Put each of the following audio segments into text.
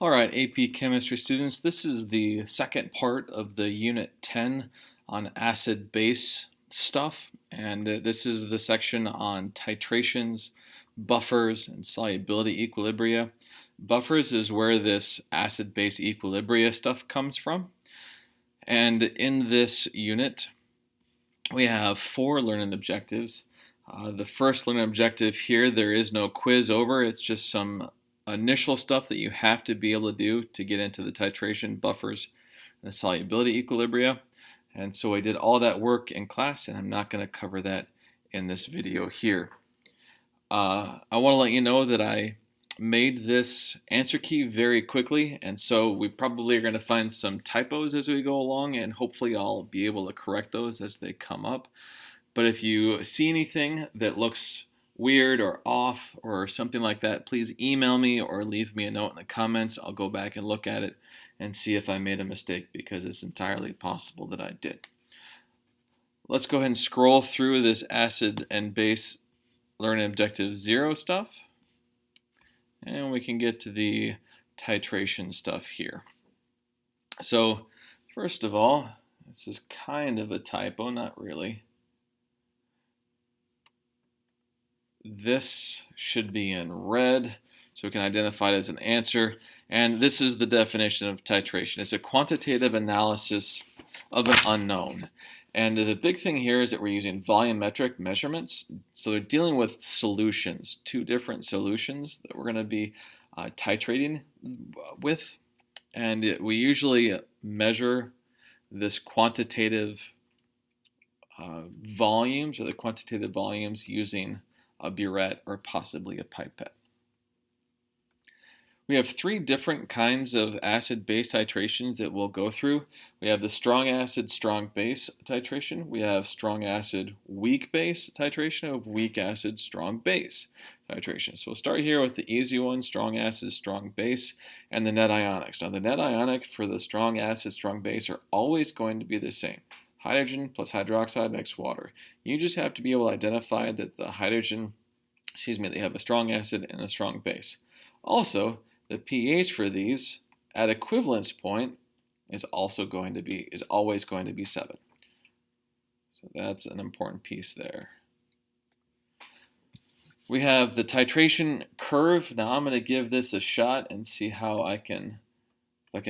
All right, AP Chemistry students, this is the second part of the Unit 10 on acid-base stuff, and this is the section on titrations, buffers, and solubility equilibria. Buffers is where this acid-base equilibria stuff comes from, and in this unit, we have 4 learning objectives. The first learning objective here, there is no quiz over, it's just some initial stuff that you have to be able to do to get into the titration, buffers, and the solubility equilibria. And so I did all that work in class, and I'm not going to cover that in this video here. I want to let you know that I made this answer key very quickly, and so we probably are going to find some typos as we go along, and hopefully I'll be able to correct those as they come up. But if you see anything that looks weird or off or something like that, please email me or leave me a note in the comments. I'll go back and look at it and see if I made a mistake, because it's entirely possible that I did. Let's go ahead and scroll through this acid and base learning objective 0 stuff, and we can get to the titration stuff here. So first of all, this is kind of a typo, not really. This should be in red, so we can identify it as an answer. And this is the definition of titration. It's a quantitative analysis of an unknown. And the big thing here is that we're using volumetric measurements. So they're dealing with solutions, 2 different solutions that we're going to be titrating with. And we usually measure this quantitative volumes, or the quantitative volumes, using a burette or possibly a pipette. We have 3 different kinds of acid-base titrations that we'll go through. We have the strong acid, strong base titration. We have strong acid, weak base titration, of weak acid, strong base titration. So we'll start here with the easy one, strong acid, strong base, and the net ionics. Now the net ionic for the strong acid, strong base are always going to be the same. Hydrogen plus hydroxide makes water. You just have to be able to identify that the hydrogen, they have a strong acid and a strong base. Also, the pH for these at equivalence point is always going to be 7. So that's an important piece there. We have the titration curve. Now I'm going to give this a shot and see how I can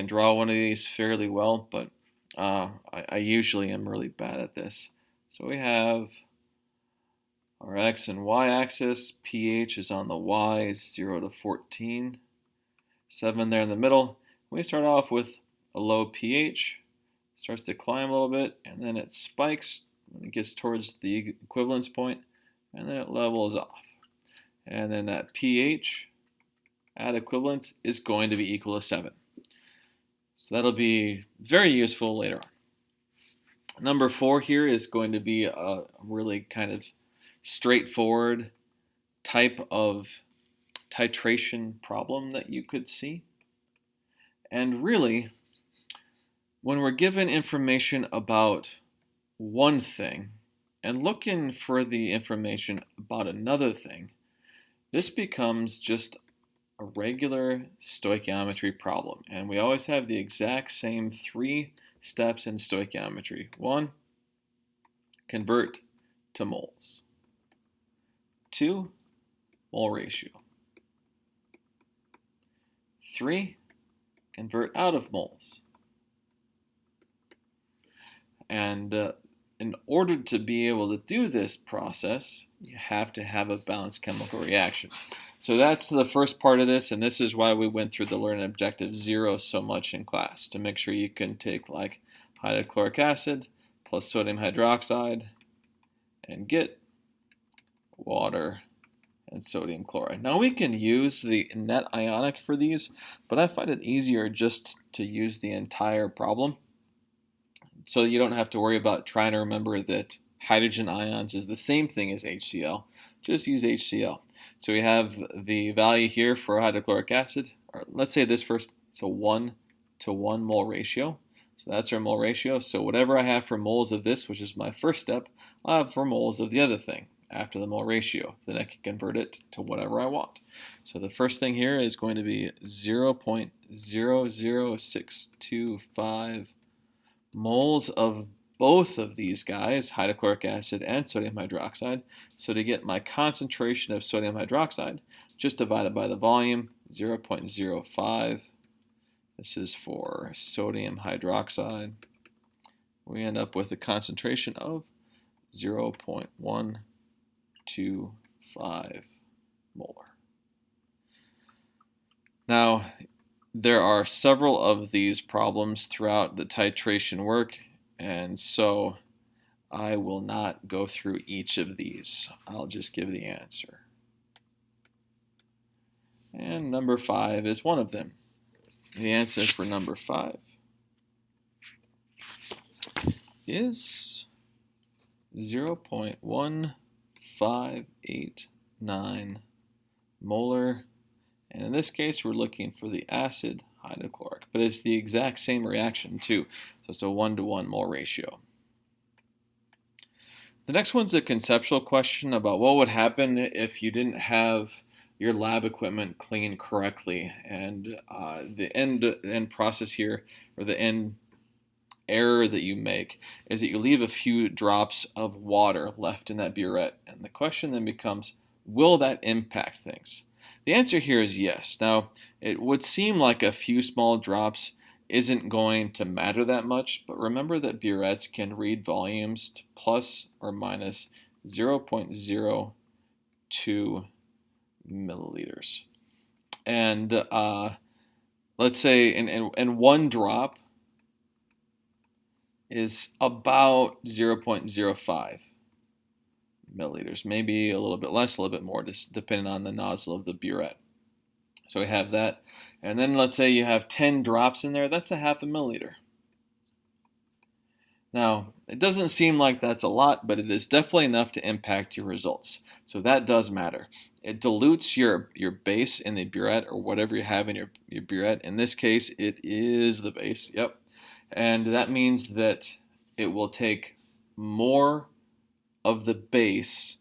draw one of these fairly well, but I usually am really bad at this. So we have our x and y axis. pH is on the y, 0 to 14. 7 there in the middle. We start off with a low pH, starts to climb a little bit, and then it spikes when it gets towards the equivalence point, and then it levels off. And then that pH at equivalence is going to be equal to 7. So that'll be very useful later on. Number 4 here is going to be a really kind of straightforward type of titration problem that you could see. And really, when we're given information about one thing and looking for the information about another thing, this becomes just a regular stoichiometry problem. And we always have the exact same 3 steps in stoichiometry. 1, convert to moles. 2, mole ratio. 3, convert out of moles. And in order to be able to do this process, you have to have a balanced chemical reaction. So that's the first part of this, and this is why we went through the learning objective 0 so much in class, to make sure you can take like hydrochloric acid plus sodium hydroxide and get water and sodium chloride. Now we can use the net ionic for these, but I find it easier just to use the entire problem, so you don't have to worry about trying to remember that hydrogen ions is the same thing as HCl. Just use HCl. So we have the value here for hydrochloric acid, or let's say this first, it's a 1 to 1 mole ratio. So that's our mole ratio. So whatever I have for moles of this, which is my first step, I'll have for moles of the other thing. after the mole ratio. Then I can convert it to whatever I want. So the first thing here is going to be 0.00625 moles of both of these guys, hydrochloric acid and sodium hydroxide. So to get my concentration of sodium hydroxide, just divide it by the volume, 0.05. This is for sodium hydroxide. We end up with a concentration of 0.125 molar. Now, there are several of these problems throughout the titration work, and so I will not go through each of these. I'll just give the answer. And number 5 is one of them. The answer for number 5 is 0.1589 molar. And in this case, we're looking for the acid hydrochloric, but it's the exact same reaction too. So it's a 1-to-1 mole ratio. The next one's a conceptual question about what would happen if you didn't have your lab equipment cleaned correctly. And the end process here, or the end error that you make, is that you leave a few drops of water left in that burette. And the question then becomes, will that impact things? The answer here is yes. Now, it would seem like a few small drops isn't going to matter that much, but remember that burettes can read volumes to plus or minus 0.02 milliliters. And let's say in one drop is about 0.05 milliliters, maybe a little bit less, a little bit more, just depending on the nozzle of the burette. So we have that. And then let's say you have 10 drops in there, that's a half a milliliter. Now, it doesn't seem like that's a lot, but it is definitely enough to impact your results. So that does matter. It dilutes your base in the burette, or whatever you have in your burette. In this case, it is the base, yep. And that means that it will take more of the base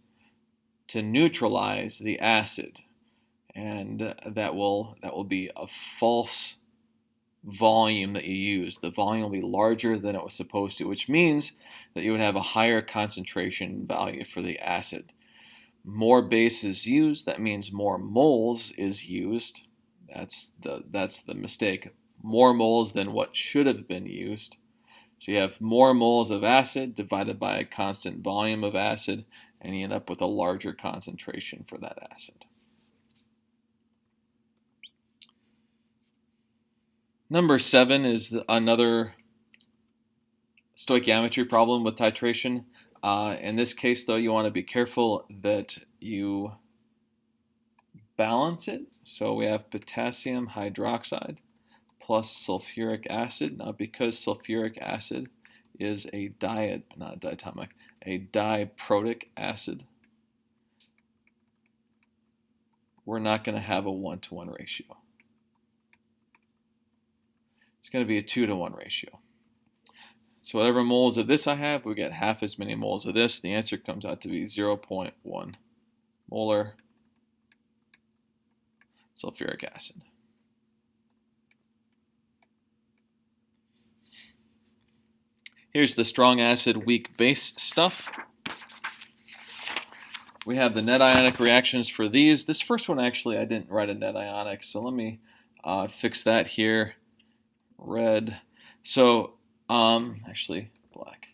to neutralize the acid, and that will be a false volume that you use. The volume will be larger than it was supposed to, which means that you would have a higher concentration value for the acid. More base is used, that means more moles is used. That's the mistake. More moles than what should have been used. So you have more moles of acid divided by a constant volume of acid, and you end up with a larger concentration for that acid. Number 7 is another stoichiometry problem with titration. In this case, though, you want to be careful that you balance it. So we have potassium hydroxide plus sulfuric acid. Now, because sulfuric acid is a diprotic acid, we're not going to have a 1-to-1 ratio. It's going to be a 2-to-1 ratio. So whatever moles of this I have, we get half as many moles of this. The answer comes out to be 0.1 molar sulfuric acid. Here's the strong acid, weak base stuff. We have the net ionic reactions for these. This first one, actually, I didn't write a net ionic, so let me fix that here. Red. So, actually, black.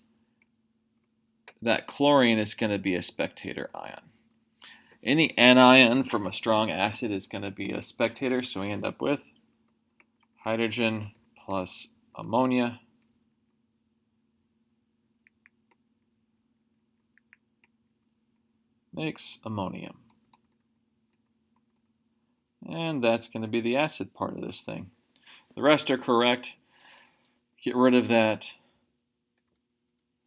That chlorine is going to be a spectator ion. Any anion from a strong acid is going to be a spectator, so we end up with hydrogen plus ammonia makes ammonium. And that's going to be the acid part of this thing. The rest are correct. Get rid of that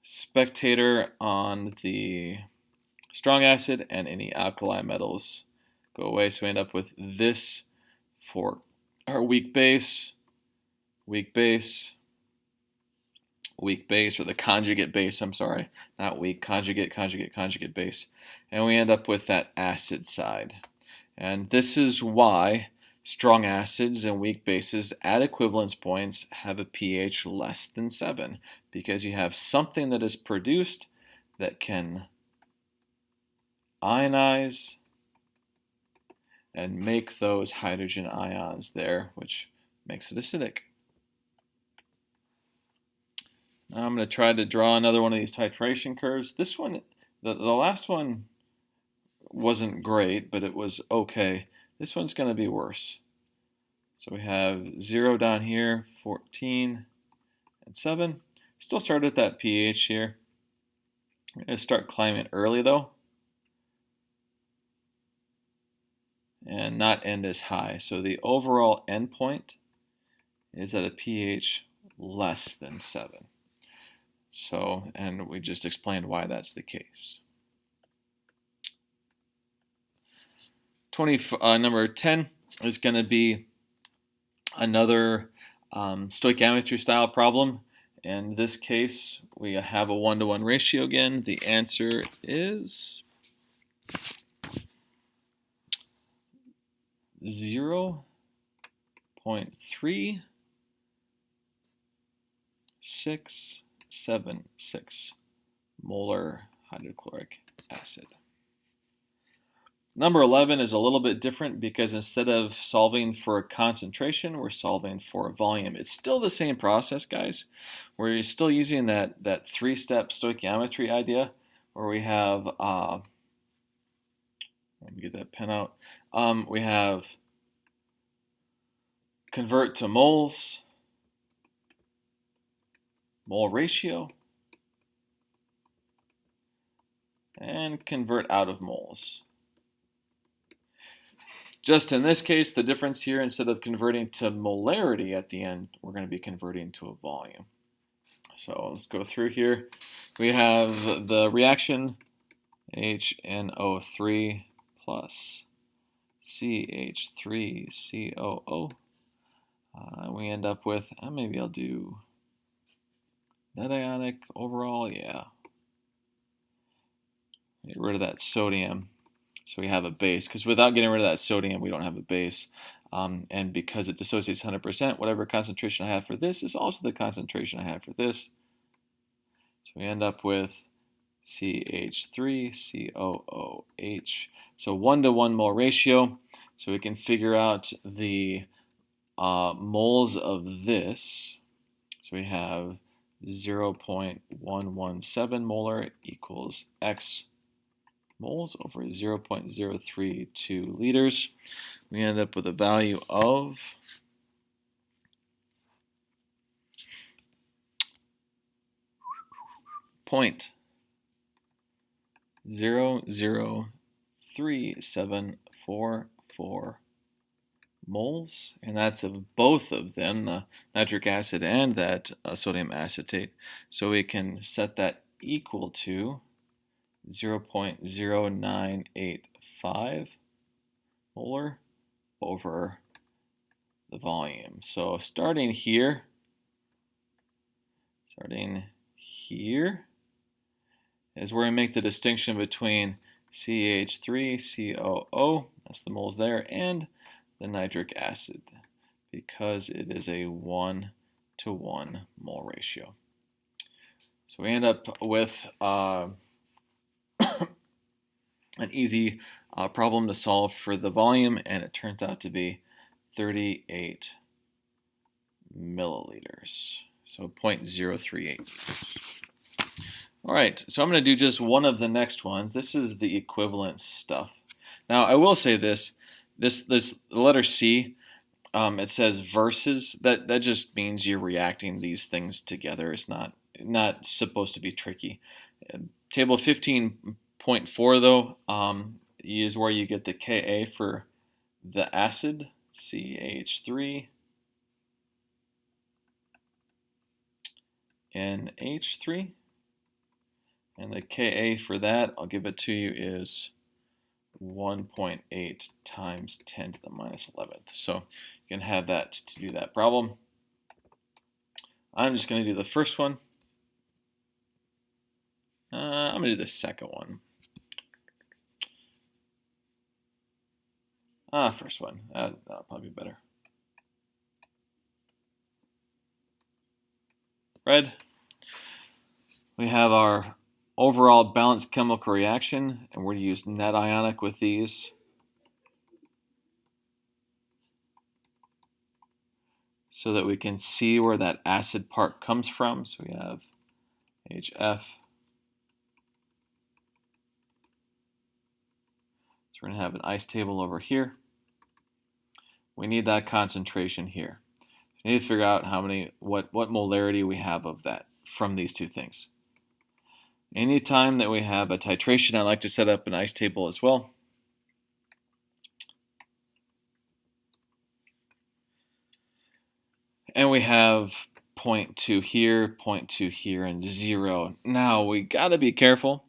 spectator on the strong acid, and any alkali metals go away. So we end up with this for our weak base, weak base, weak base, or the conjugate base, I'm sorry, not weak, conjugate, conjugate, conjugate base. and we end up with that acid side. And this is why strong acids and weak bases at equivalence points have a pH less than 7, because you have something that is produced that can ionize and make those hydrogen ions there, which makes it acidic. Now I'm going to try to draw another one of these titration curves. This one, the last one wasn't great, but it was okay. This one's going to be worse. So we have 0 down here, 14, and 7. Still start at that pH here. I'm going to start climbing early though, and not end as high. So the overall endpoint is at a pH less than 7. So, and we just explained why that's the case. Number 10 is going to be another stoichiometry style problem. In this case, we have a 1-to-1 ratio again. The answer is 0.3676 molar hydrochloric acid. Number 11 is a little bit different because instead of solving for a concentration, we're solving for a volume. It's still the same process, guys. We're still using that three-step stoichiometry idea where we have, let me get that pen out. We have convert to moles, mole ratio, and convert out of moles. Just in this case, the difference here, instead of converting to molarity at the end, we're going to be converting to a volume. So let's go through here. We have the reaction HNO3 plus CH3COO. We end up with, maybe I'll do net ionic overall, yeah. Get rid of that sodium. So we have a base, because without getting rid of that sodium, we don't have a base. And because it dissociates 100%, whatever concentration I have for this is also the concentration I have for this. So we end up with CH3COOH. So 1-to-1 mole ratio. So we can figure out the moles of this. So we have 0.117 molar equals X moles over 0.032 liters. We end up with a value of 0.03744 moles, and that's of both of them, the nitric acid and that sodium acetate. So we can set that equal to 0.0985 molar over the volume. So starting here is where we make the distinction between CH3COO, that's the moles there, and the nitric acid, because it is a 1-to-1 mole ratio. So we end up with an easy problem to solve for the volume, and it turns out to be 38 milliliters, so 0.038. All right, so I'm going to do just one of the next ones. This is the equivalence stuff. Now, I will say this letter C, it says versus. That just means you're reacting these things together. It's not supposed to be tricky. Table 15.4 though is where you get the Ka for the acid, CH3 NH3, and the Ka for that, I'll give it to you, is 1.8 times 10 to the minus 11th. So you can have that to do that problem. I'm just going to do the first one. I'm going to do the second one. First one. That'll probably be better. Red. We have our overall balanced chemical reaction, and we're going to use net ionic with these. So that we can see where that acid part comes from. So we have HF. So we're going to have an ice table over here. We need that concentration here. We need to figure out what molarity we have of that from these two things. Anytime that we have a titration, I like to set up an ice table as well. And we have 0.2 here, 0.2 here, and 0. Now, we got to be careful.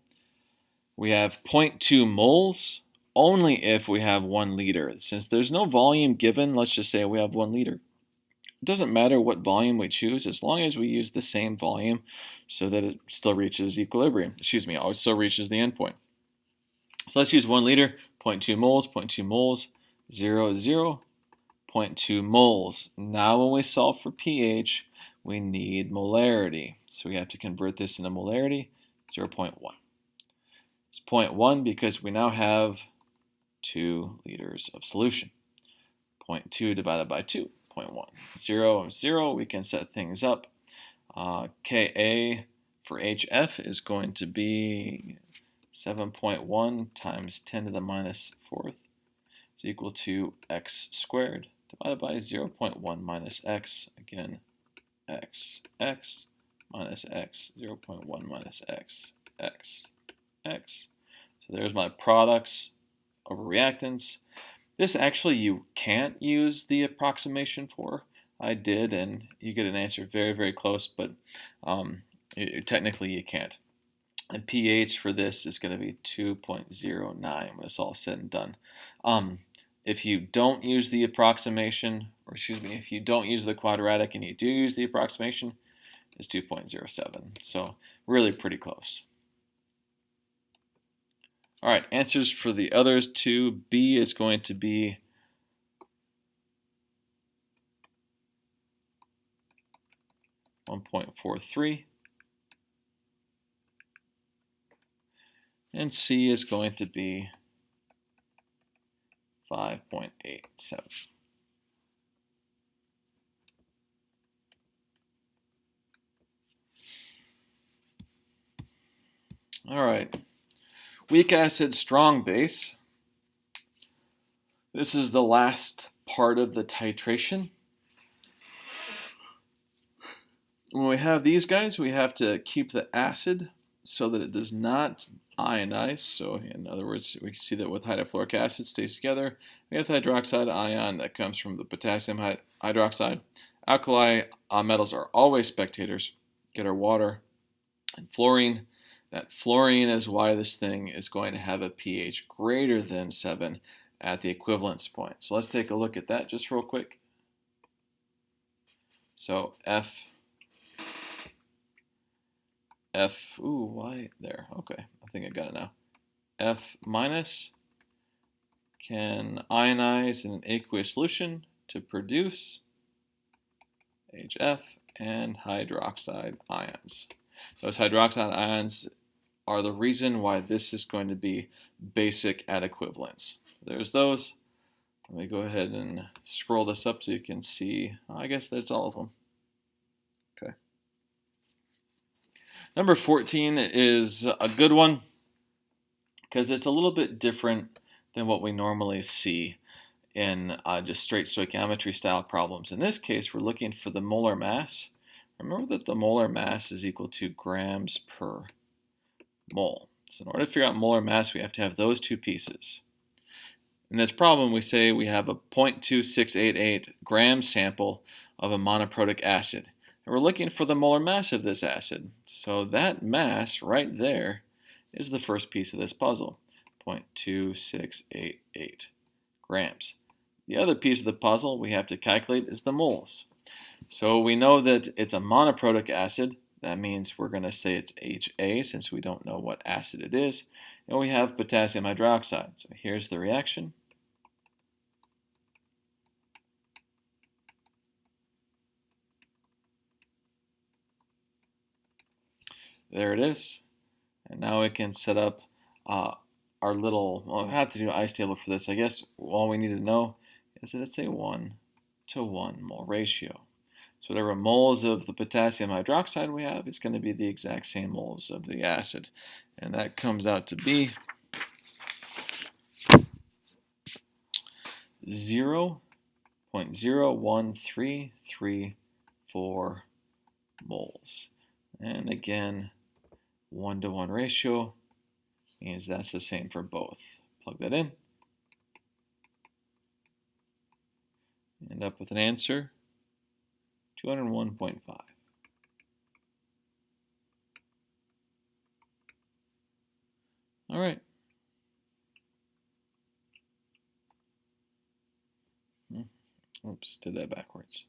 We have 0.2 moles only if we have 1 liter. Since there's no volume given, let's just say we have 1 liter. It doesn't matter what volume we choose as long as we use the same volume so that it still reaches equilibrium. It still reaches the endpoint. So let's use 1 liter, 0.2 moles, 0.2 moles, 0, 0, 0.2 moles. Now when we solve for pH, we need molarity. So we have to convert this into molarity, 0.1. It's 0.1 because we now have 2 liters of solution. 0.2 divided by 2, 0.1. 0, 0, we can set things up. Ka for HF is going to be 7.1 times 10 to the minus 4th is equal to x squared divided by 0.1 minus x, again, x minus x, 0.1 minus x, x. So there's my products over reactants. This actually you can't use the approximation for. I did, and you get an answer very, very close, but technically you can't. And pH for this is going to be 2.09 when it's all said and done. If you don't use the approximation, or excuse me, if you don't use the quadratic and you do use the approximation, it's 2.07. So really pretty close. All right, answers for the others two. B is going to be 1.43. And C is going to be 5.87. All right. Weak acid, strong base. This is the last part of the titration. When we have these guys, we have to keep the acid so that it does not ionize. So in other words, we can see that with hydrofluoric acid stays together. We have the hydroxide ion that comes from the potassium hydroxide. Alkali metals are always spectators. Get our water and fluorine. That fluorine is why this thing is going to have a pH greater than 7 at the equivalence point. So let's take a look at that just real quick. So why there? Okay, I think I got it now. F minus can ionize in an aqueous solution to produce HF and hydroxide ions. Those hydroxide ions are the reason why this is going to be basic at equivalence. There's those. Let me go ahead and scroll this up so you can see. I guess that's all of them. Okay. Number 14 is a good one because it's a little bit different than what we normally see in just straight stoichiometry style problems. In this case, we're looking for the molar mass. Remember that the molar mass is equal to grams per mole. So in order to figure out molar mass, we have to have those two pieces. In this problem, we say we have a 0.2688 gram sample of a monoprotic acid. And we're looking for the molar mass of this acid. So that mass right there is the first piece of this puzzle, 0.2688 grams. The other piece of the puzzle we have to calculate is the moles. So we know that it's a monoprotic acid. That means we're going to say it's HA since we don't know what acid it is. And we have potassium hydroxide. So here's the reaction. There it is. And now we can set up our little, well, I have to do an ice table for this. I guess all we need to know is that it's a 1-to-1 mole ratio. So whatever moles of the potassium hydroxide we have is going to be the exact same moles of the acid. And that comes out to be 0.01334 moles. And again, 1-to-1 ratio means that's the same for both. Plug that in. End up with an answer, 201.5. All right. Oops, did that backwards.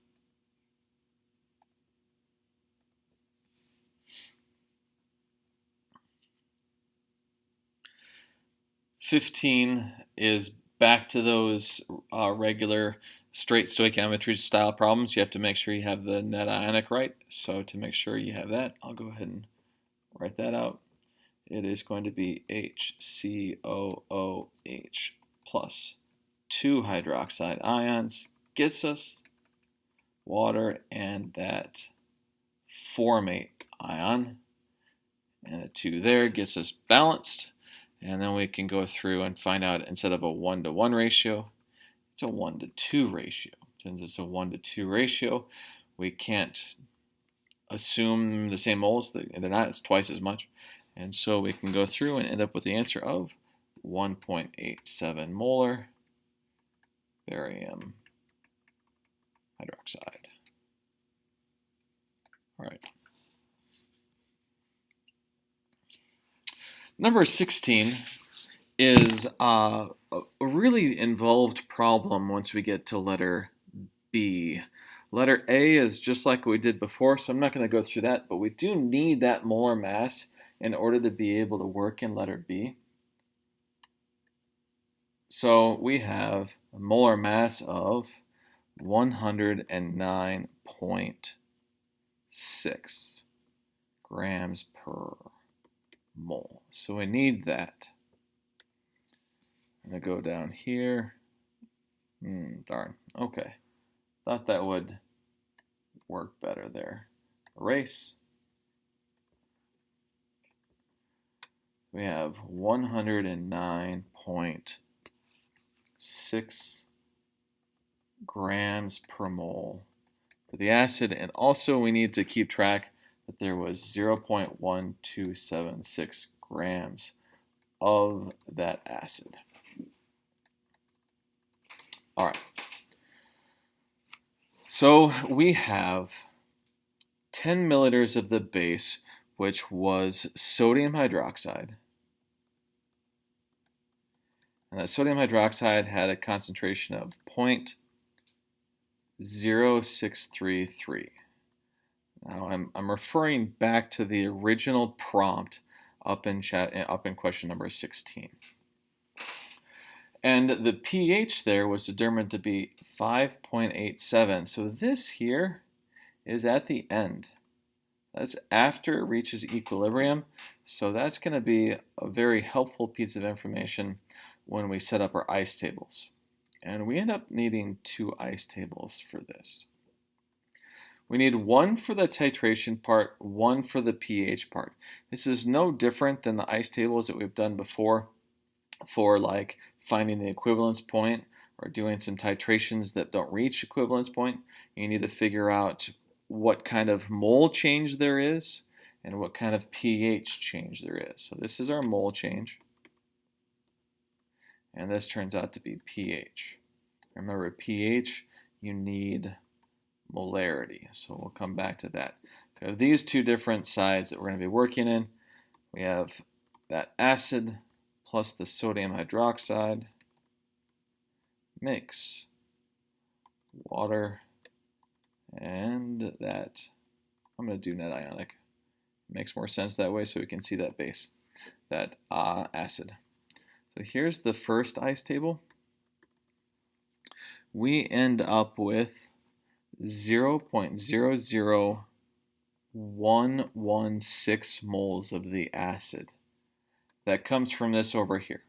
'15 is back to those regular straight stoichiometry style problems. You have to make sure you have the net ionic right. So to make sure you have that, I'll go ahead and write that out. It is going to be HCOOH plus 2 hydroxide ions gets us water and that formate ion. And a 2 there gets us balanced. And then we can go through and find out, instead of a 1-to-1 ratio, it's a 1-to-2 ratio. Since it's a 1-to-2 ratio, we can't assume the same moles. They're not. It's twice as much. And so we can go through and end up with the answer of 1.87 molar barium hydroxide. All right. Number 16 is a really involved problem once we get to letter B. Letter A is just like we did before, so I'm not going to go through that, but we do need that molar mass in order to be able to work in letter B. So we have a molar mass of 109.6 grams per mole. So we need that. I'm going to go down here. Darn. Okay. Thought that would work better there. Erase. We have 109.6 grams per mole for the acid, and also we need to keep track that there was 0.1276 grams of that acid. All right. So we have 10 milliliters of the base, which was sodium hydroxide. And that sodium hydroxide had a concentration of 0.0633. Now I'm referring back to the original prompt up in question number 16. And the pH there was determined to be 5.87. So this here is at the end. That's after it reaches equilibrium. So that's going to be a very helpful piece of information when we set up our ice tables. And we end up needing 2 ice tables for this. We need 1 for the titration part, 1 for the pH part. This is no different than the ice tables that we've done before for like finding the equivalence point or doing some titrations that don't reach equivalence point. You need to figure out what kind of mole change there is and what kind of pH change there is. So this is our mole change, and this turns out to be pH. Remember, pH, you need molarity, so we'll come back to that. We have these 2 different sides that we're going to be working in. We have that acid plus the sodium hydroxide mix water, and that, I'm going to do net ionic. It makes more sense that way so we can see that base, that acid. So here's the first ice table. We end up with 0.00 116 moles of the acid. That comes from this over here.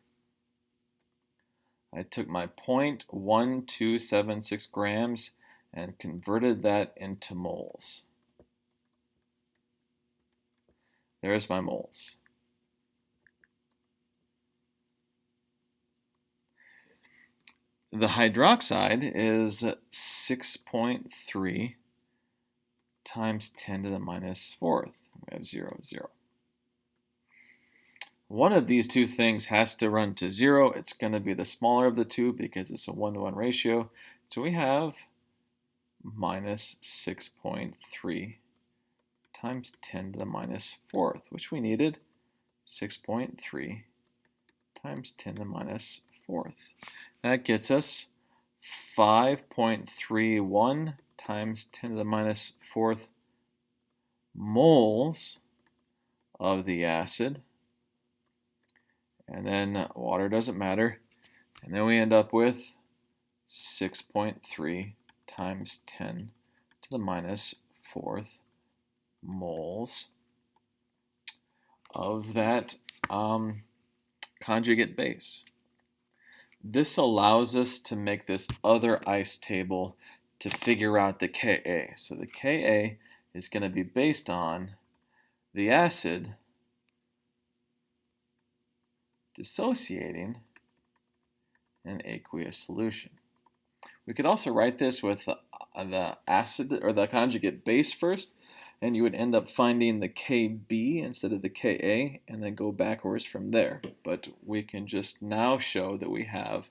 I took my 0.1276 grams and converted that into moles. There's my moles. The hydroxide is 6.3 times 10 to the minus fourth. We have 0, 0. One of these two things has to run to 0. It's going to be the smaller of the two because it's a 1-to-1 ratio. So we have minus 6.3 times 10 to the minus fourth, which we needed 6.3 times 10 to the minus fourth. That gets us 5.31 times 10 to the minus fourth moles of the acid. And then water doesn't matter. And then we end up with 6.3 times 10 to the minus fourth moles of that conjugate base. This allows us to make this other ice table to figure out the Ka. So the Ka is going to be based on the acid dissociating an aqueous solution. We could also write this with the acid or the conjugate base first, and you would end up finding the Kb instead of the Ka, and then go backwards from there. But we can just now show that we have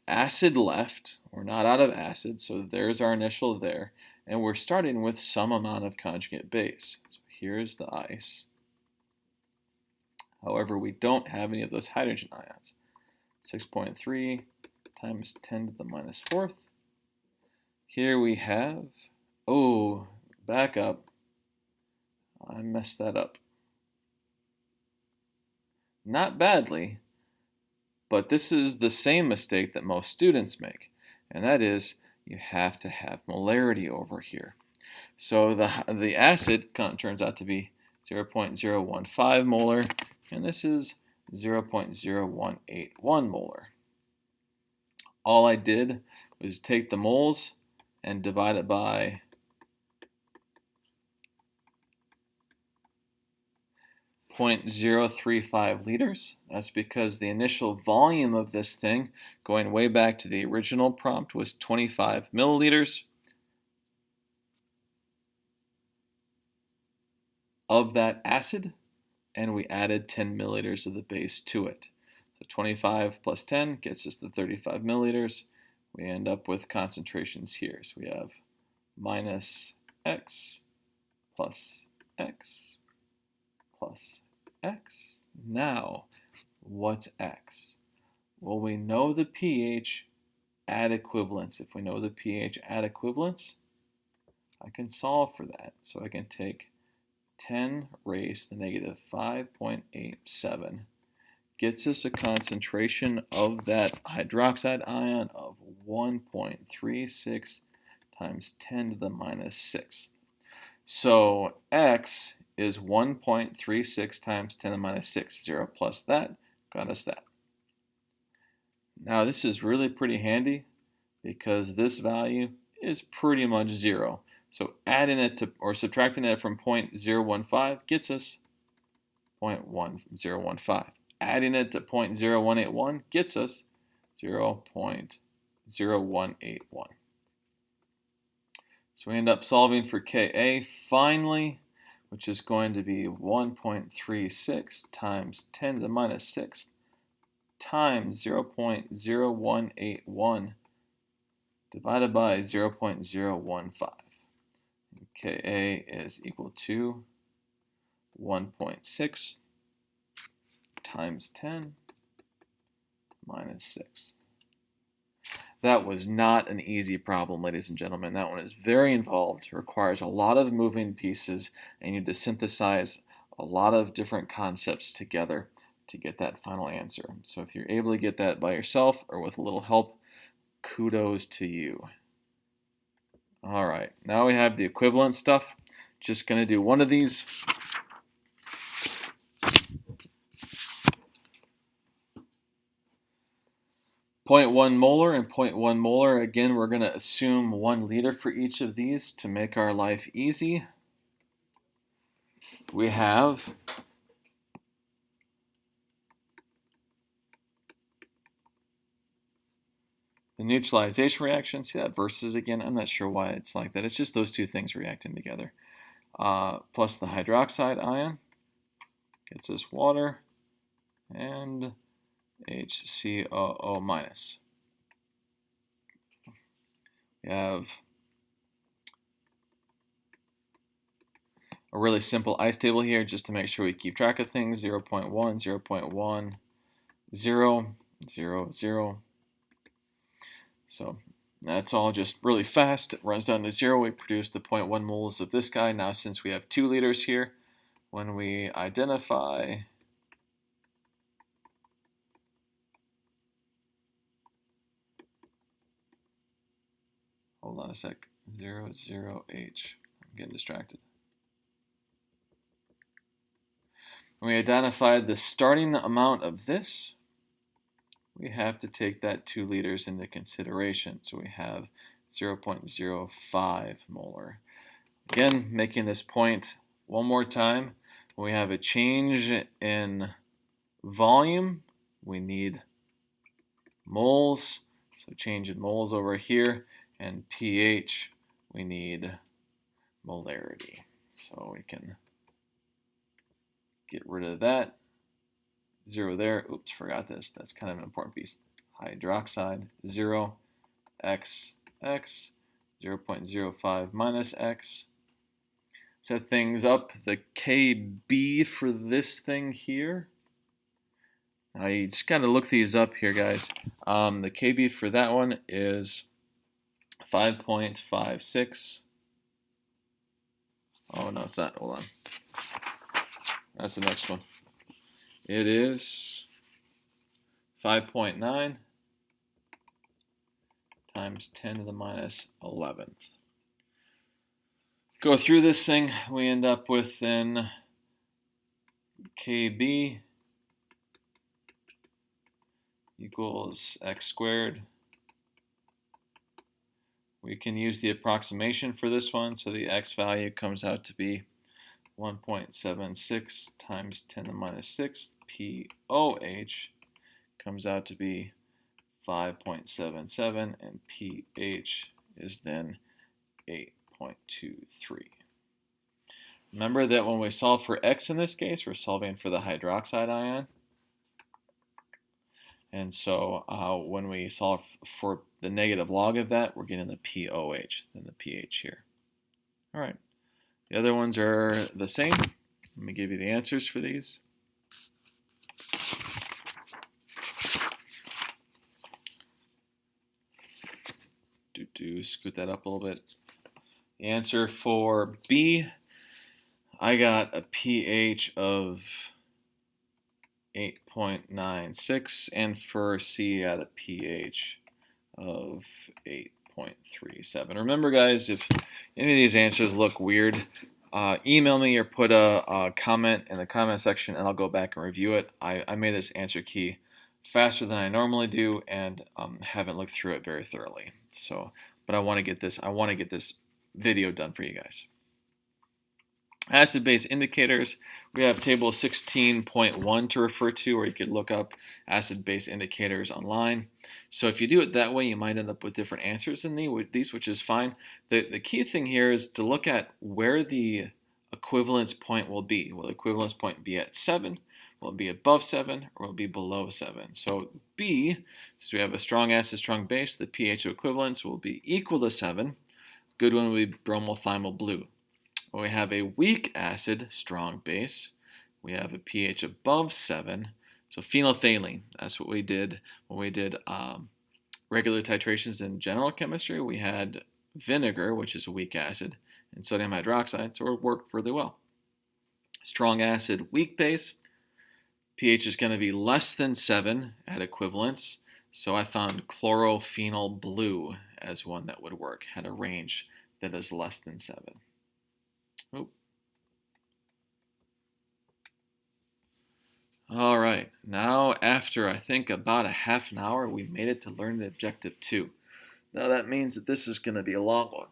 acid left. We're not out of acid, so there's our initial there, and we're starting with some amount of conjugate base. So here's the ice. However, we don't have any of those hydrogen ions. 6.3 times 10 to the minus fourth. Here we have, oh, back up. I messed that up. Not badly, but this is the same mistake that most students make, and that is you have to have molarity over here. So the acid turns out to be 0.015 molar, and this is 0.0181 molar. All I did was take the moles and divide it by 0.035 liters. That's because the initial volume of this thing, going way back to the original prompt, was 25 milliliters of that acid, and we added 10 milliliters of the base to it. So 25 plus 10 gets us to 35 milliliters. We end up with concentrations here. So we have minus x plus x plus x. Now, what's x? Well, we know the pH at equivalence. If we know the pH at equivalence, I can solve for that. So I can take 10 raised to the negative 5.87 gets us a concentration of that hydroxide ion of 1.36 times 10 to the minus 6th. So x is 1.36 times 10 to the minus 6. 0 plus that got us that. Now this is really pretty handy because this value is pretty much 0. So adding it to, or subtracting it from 0.015 gets us 0.1015. Adding it to 0.0181 gets us 0.0181. So we end up solving for Ka finally, which is going to be 1.36 times 10 to the minus 6th times 0.0181 divided by 0.015. Ka is equal to 1.6 times 10 minus 6. That was not an easy problem, ladies and gentlemen. That one is very involved, requires a lot of moving pieces, and you need to synthesize a lot of different concepts together to get that final answer. So if you're able to get that by yourself or with a little help, kudos to you. All right, now we have the equivalent stuff. Just going to do one of these. .1 molar and .1 molar. Again, we're going to assume 1 liter for each of these to make our life easy. We have the neutralization reaction. See that versus again? I'm not sure why it's like that. It's just those two things reacting together. Plus the hydroxide ion gets us water and HCOO minus. We have a really simple ice table here just to make sure we keep track of things. 0.1, 0.1, 0, 0, 0. So that's all just really fast. It runs down to 0. We produce the 0.1 moles of this guy. Now since we have 2 liters here, when we identify hold on a sec, 0, 0H. I'm getting distracted. When we identify the starting amount of this, we have to take that 2 liters into consideration. So we have 0.05 molar. Again, making this point one more time. When we have a change in volume, we need moles. So change in moles over here. And pH, we need molarity. So we can get rid of that. 0 there. Oops, forgot this. That's kind of an important piece. Hydroxide, 0, X, 0.05 minus X. Set things up. The KB for this thing here. Now you just got to look these up here, guys. The KB for that one is 5.56. Oh, no, it's not. Hold on. That's the next one. It is 5.9 times 10 to the minus 11th. Go through this thing, we end up with then KB equals x squared. We can use the approximation for this one, so the x value comes out to be 1.76 times 10 to the minus 6. POH comes out to be 5.77, and pH is then 8.23. Remember that when we solve for x in this case, we're solving for the hydroxide ion. And so when we solve for the negative log of that, we're getting the POH, then the pH here. All right. The other ones are the same. Let me give you the answers for these. Scoot that up a little bit. The answer for B, I got a pH of 8.96, and for C, I got a pH of 8.37. Remember, guys, if any of these answers look weird, email me or put a comment in the comment section, and I'll go back and review it. I made this answer key faster than I normally do, and haven't looked through it very thoroughly. So, but I want to get this video done for you guys. Acid-base indicators, we have table 16.1 to refer to, or you could look up acid-base indicators online. So if you do it that way, you might end up with different answers in these, which is fine. The key thing here is to look at where the equivalence point will be. Will the equivalence point be at 7? Will it be above 7? Or will it be below 7? So B, since we have a strong acid, strong base, the pH equivalence will be equal to 7. Good one will be bromothymol blue. When we have a weak acid, strong base, we have a pH above 7. So phenolphthalein, that's what we did when we did regular titrations in general chemistry. We had vinegar, which is a weak acid, and sodium hydroxide, so it worked really well. Strong acid, weak base, pH is going to be less than 7 at equivalence. So I found chlorophenol blue as one that would work, had a range that is less than 7. Oh. All right, now after I think about a half an hour, we made it to learning objective 2. Now that means that this is going to be a long one.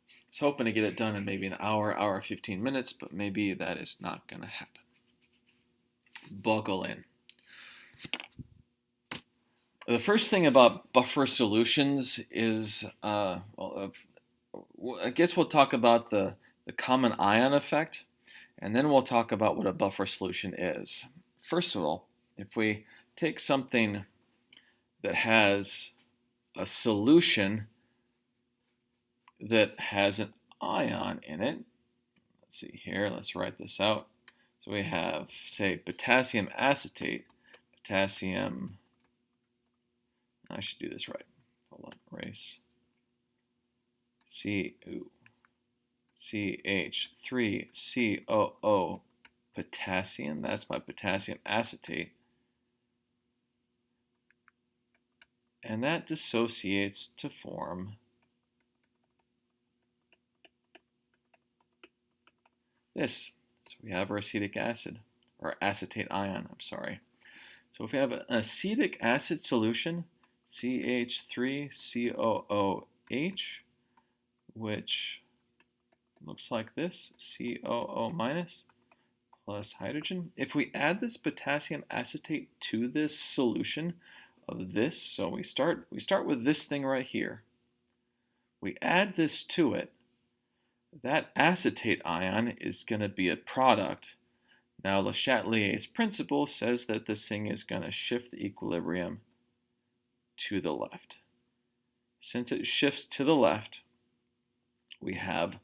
I was hoping to get it done in maybe an hour 15 minutes, but maybe that is not going to happen. Buckle in. The first thing about buffer solutions is, I guess we'll talk about the common ion effect, and then we'll talk about what a buffer solution is. First of all, if we take something that has a solution that has an ion in it, let's see here, let's write this out. So we have, say, potassium acetate, potassium, I should do this right. Hold on, erase. CH3COO potassium. That's my potassium acetate. And that dissociates to form this. So we have our acetic acid, or acetate ion, I'm sorry. So if we have an acetic acid solution, CH3COOH, which looks like this, COO minus plus hydrogen. If we add this potassium acetate to this solution of this, so we start with this thing right here. We add this to it. That acetate ion is going to be a product. Now Le Chatelier's principle says that this thing is going to shift the equilibrium to the left. Since it shifts to the left, we have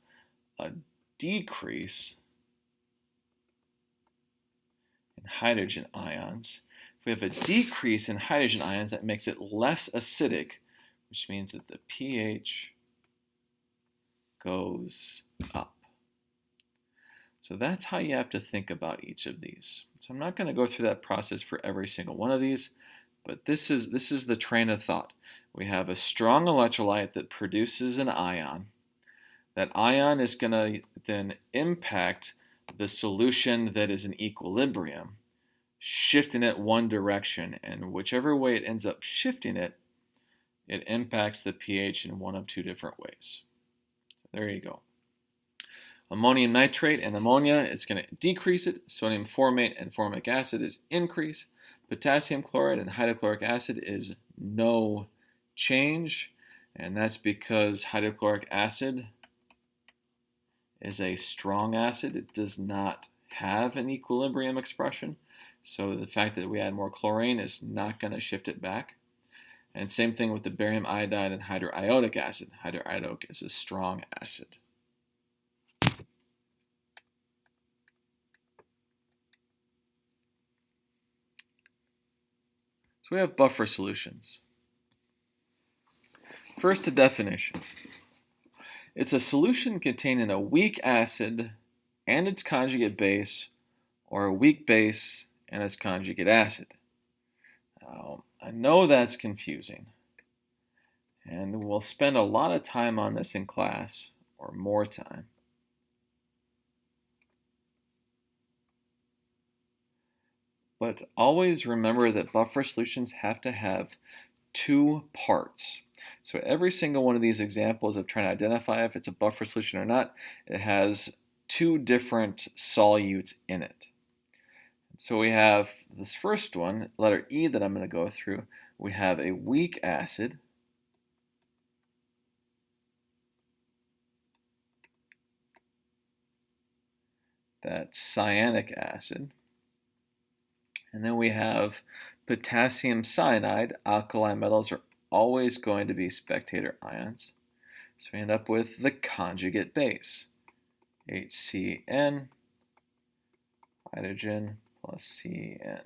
a decrease in hydrogen ions. If we have a decrease in hydrogen ions, that makes it less acidic, which means that the pH goes up. So that's how you have to think about each of these. So I'm not going to go through that process for every single one of these, but this is the train of thought. We have a strong electrolyte that produces an ion. That ion is going to then impact the solution that is in equilibrium, shifting it one direction, and whichever way it ends up shifting it, it impacts the pH in one of two different ways. So there you go. Ammonium nitrate and ammonia is going to decrease it. Sodium formate and formic acid is increase. Potassium chloride and hydrochloric acid is no change, and that's because hydrochloric acid is a strong acid. It does not have an equilibrium expression, so the fact that we add more chlorine is not going to shift it back. And same thing with the barium iodide and hydroiodic acid. Hydroiodic is a strong acid. So we have buffer solutions. First, a definition. It's a solution containing a weak acid and its conjugate base, or a weak base and its conjugate acid. Now, I know that's confusing, and we'll spend a lot of time on this in class, or more time. But always remember that buffer solutions have to have two parts. So every single one of these examples of trying to identify if it's a buffer solution or not, it has two different solutes in it. So we have this first one, letter E, that I'm going to go through. We have a weak acid. That's cyanic acid. And then we have potassium cyanide. Alkali metals are always going to be spectator ions. So we end up with the conjugate base. HCN, hydrogen plus CN.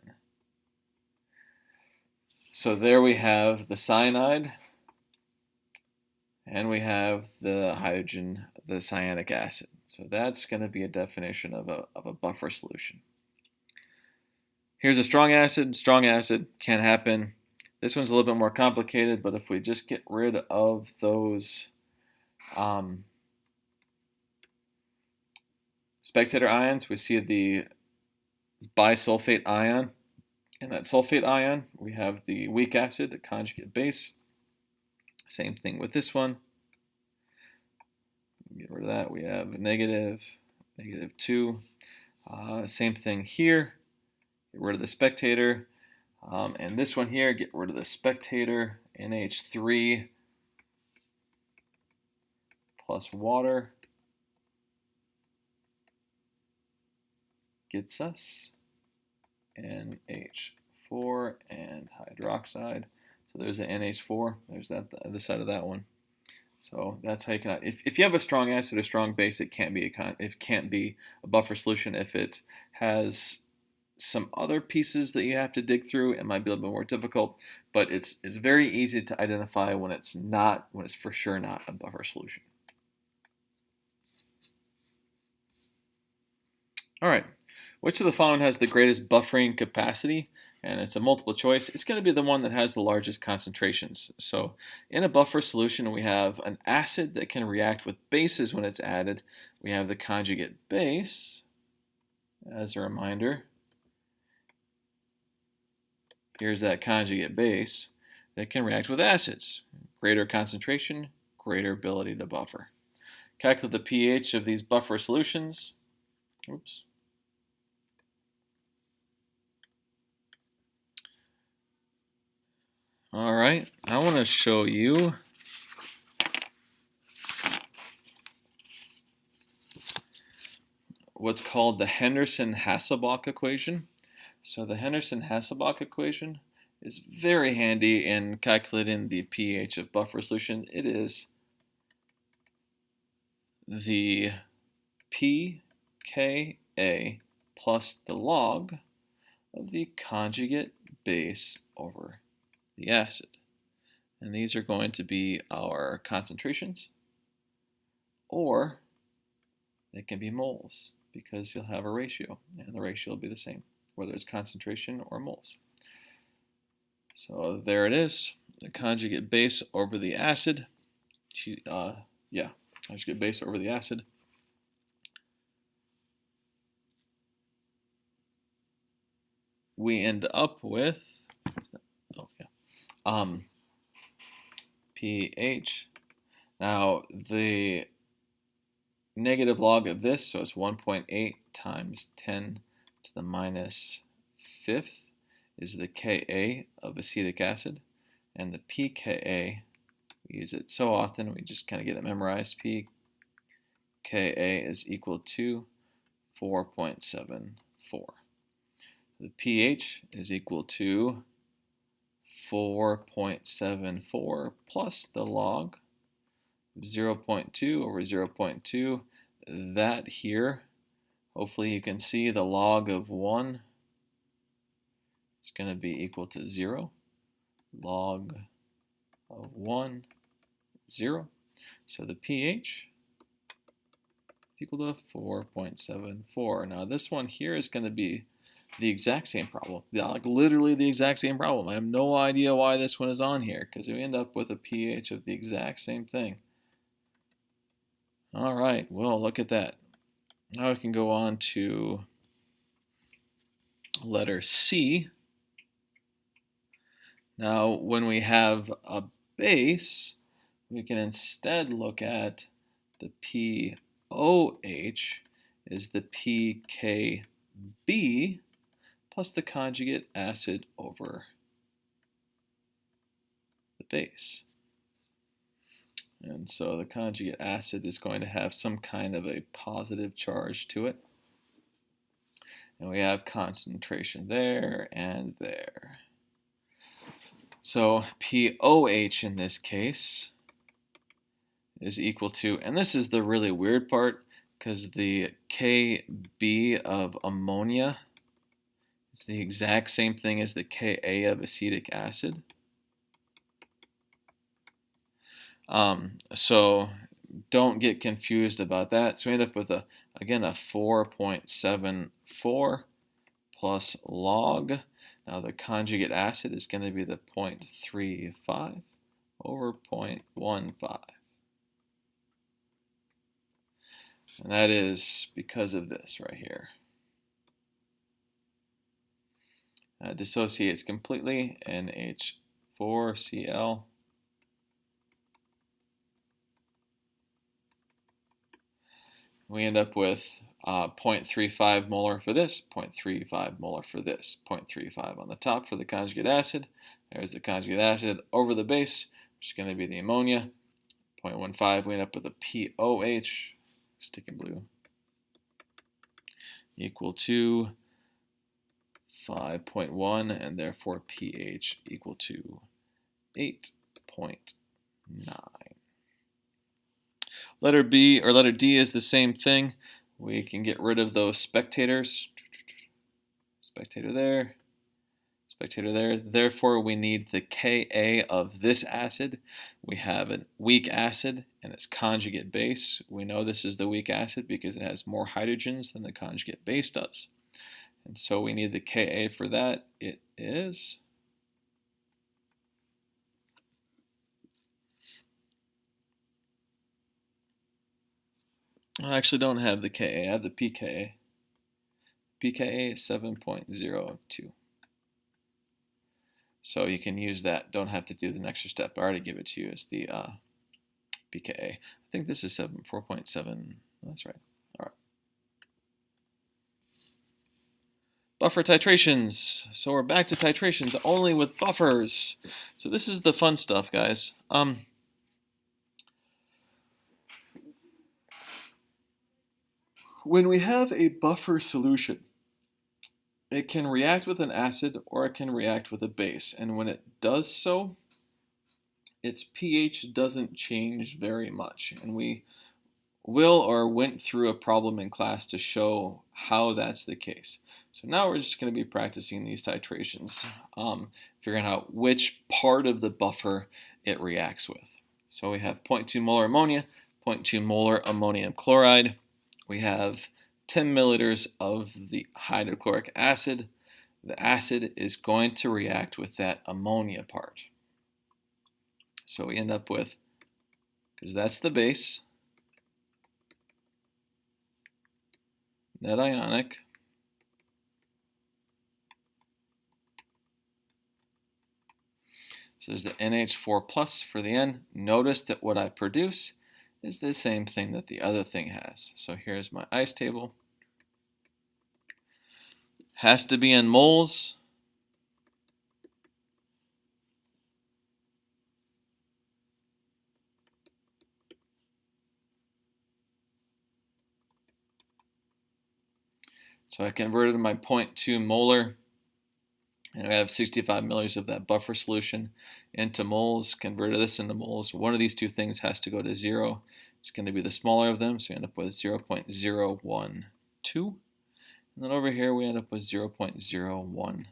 So there we have the cyanide, and we have the hydrogen, the cyanic acid. So that's going to be a definition of a buffer solution. Here's a strong acid. Strong acid can happen. This one's a little bit more complicated, but if we just get rid of those Spectator ions, we see the bisulfate ion. And that sulfate ion, we have the weak acid, the conjugate base. Same thing with this one. Get rid of that. We have negative, -2. Same thing here. Get rid of the spectator. And this one here, get rid of the spectator. NH3 plus water gets us NH4 and hydroxide. So there's the NH4. There's that the other side of that one. So that's how you can. If you have a strong acid or strong base, it can't be a buffer solution. If it has some other pieces that you have to dig through, it might be a little bit more difficult. But it's very easy to identify when it's for sure not a buffer solution. All right, which of the following has the greatest buffering capacity? And it's a multiple choice. It's going to be the one that has the largest concentrations. So in a buffer solution, we have an acid that can react with bases when it's added. We have the conjugate base. As a reminder, here's that conjugate base that can react with acids. Greater concentration, greater ability to buffer. Calculate the pH of these buffer solutions. Oops. All right, I want to show you what's called the Henderson-Hasselbalch equation. So the Henderson-Hasselbalch equation is very handy in calculating the pH of buffer solution. It is the pKa plus the log of the conjugate base over the acid. And these are going to be our concentrations, or they can be moles because you'll have a ratio, and the ratio will be the same, whether it's concentration or moles. So there it is, the conjugate base over the acid. Conjugate base over the acid. We end up with pH. Now the negative log of this, so it's 1.8 times 10 to the minus fifth is the Ka of acetic acid, and the pKa, we use it so often we just kind of get it memorized. pKa is equal to 4.74. The pH is equal to 4.74 plus the log of 0.2 over 0.2. That here, hopefully you can see the log of 1 is going to be equal to 0. Log of 1, 0. So the pH is equal to 4.74. Now this one here is going to be the exact same problem. Like literally the exact same problem. I have no idea why this one is on here, because we end up with a pH of the exact same thing. All right, well, look at that. Now we can go on to letter C. Now, when we have a base, we can instead look at the POH is the pKb plus the conjugate acid over the base. And so the conjugate acid is going to have some kind of a positive charge to it. And we have concentration there and there. So POH in this case is equal to, and this is the really weird part, because the Kb of ammonia is the exact same thing as the Ka of acetic acid. So don't get confused about that. So we end up with again a 4.74 plus log. Now the conjugate acid is going to be the 0.35 over 0.15. And that is because of this right here. Dissociates completely, NH4Cl. We end up with 0.35 molar for this, 0.35 molar for this, 0.35 on the top for the conjugate acid. There's the conjugate acid over the base, which is going to be the ammonia. 0.15, we end up with a POH, sticking blue, equal to 5.1, and therefore pH equal to 8.9. Letter B or letter D is the same thing. We can get rid of those spectators. Spectator there, spectator there. Therefore, we need the Ka of this acid. We have a weak acid and its conjugate base. We know this is the weak acid because it has more hydrogens than the conjugate base does. And so we need the Ka for that. It is I actually don't have the Ka. I have the pKa. pKa is 7.02. So you can use that. Don't have to do the next step. I already give it to you as the pKa. I think this is 4.7. That's right. All right. Buffer titrations. So we're back to titrations only with buffers. So this is the fun stuff, guys. When we have a buffer solution, it can react with an acid or it can react with a base. And when it does so, its pH doesn't change very much. And we will or went through a problem in class to show how that's the case. So now we're just going to be practicing these titrations, figuring out which part of the buffer it reacts with. So we have 0.2 molar ammonia, 0.2 molar ammonium chloride. We have 10 milliliters of the hydrochloric acid. The acid is going to react with that ammonia part. So we end up with, because that's the base, net ionic, so there's the NH4 plus for the N. Notice that what I produce is the same thing that the other thing has. So here's my ice table. Has to be in moles. So I converted my 0.2 molar, and I have 65 milliliters of that buffer solution into moles, converted this into moles. One of these two things has to go to 0. It's going to be the smaller of them, so we end up with 0.012. And then over here we end up with 0.014.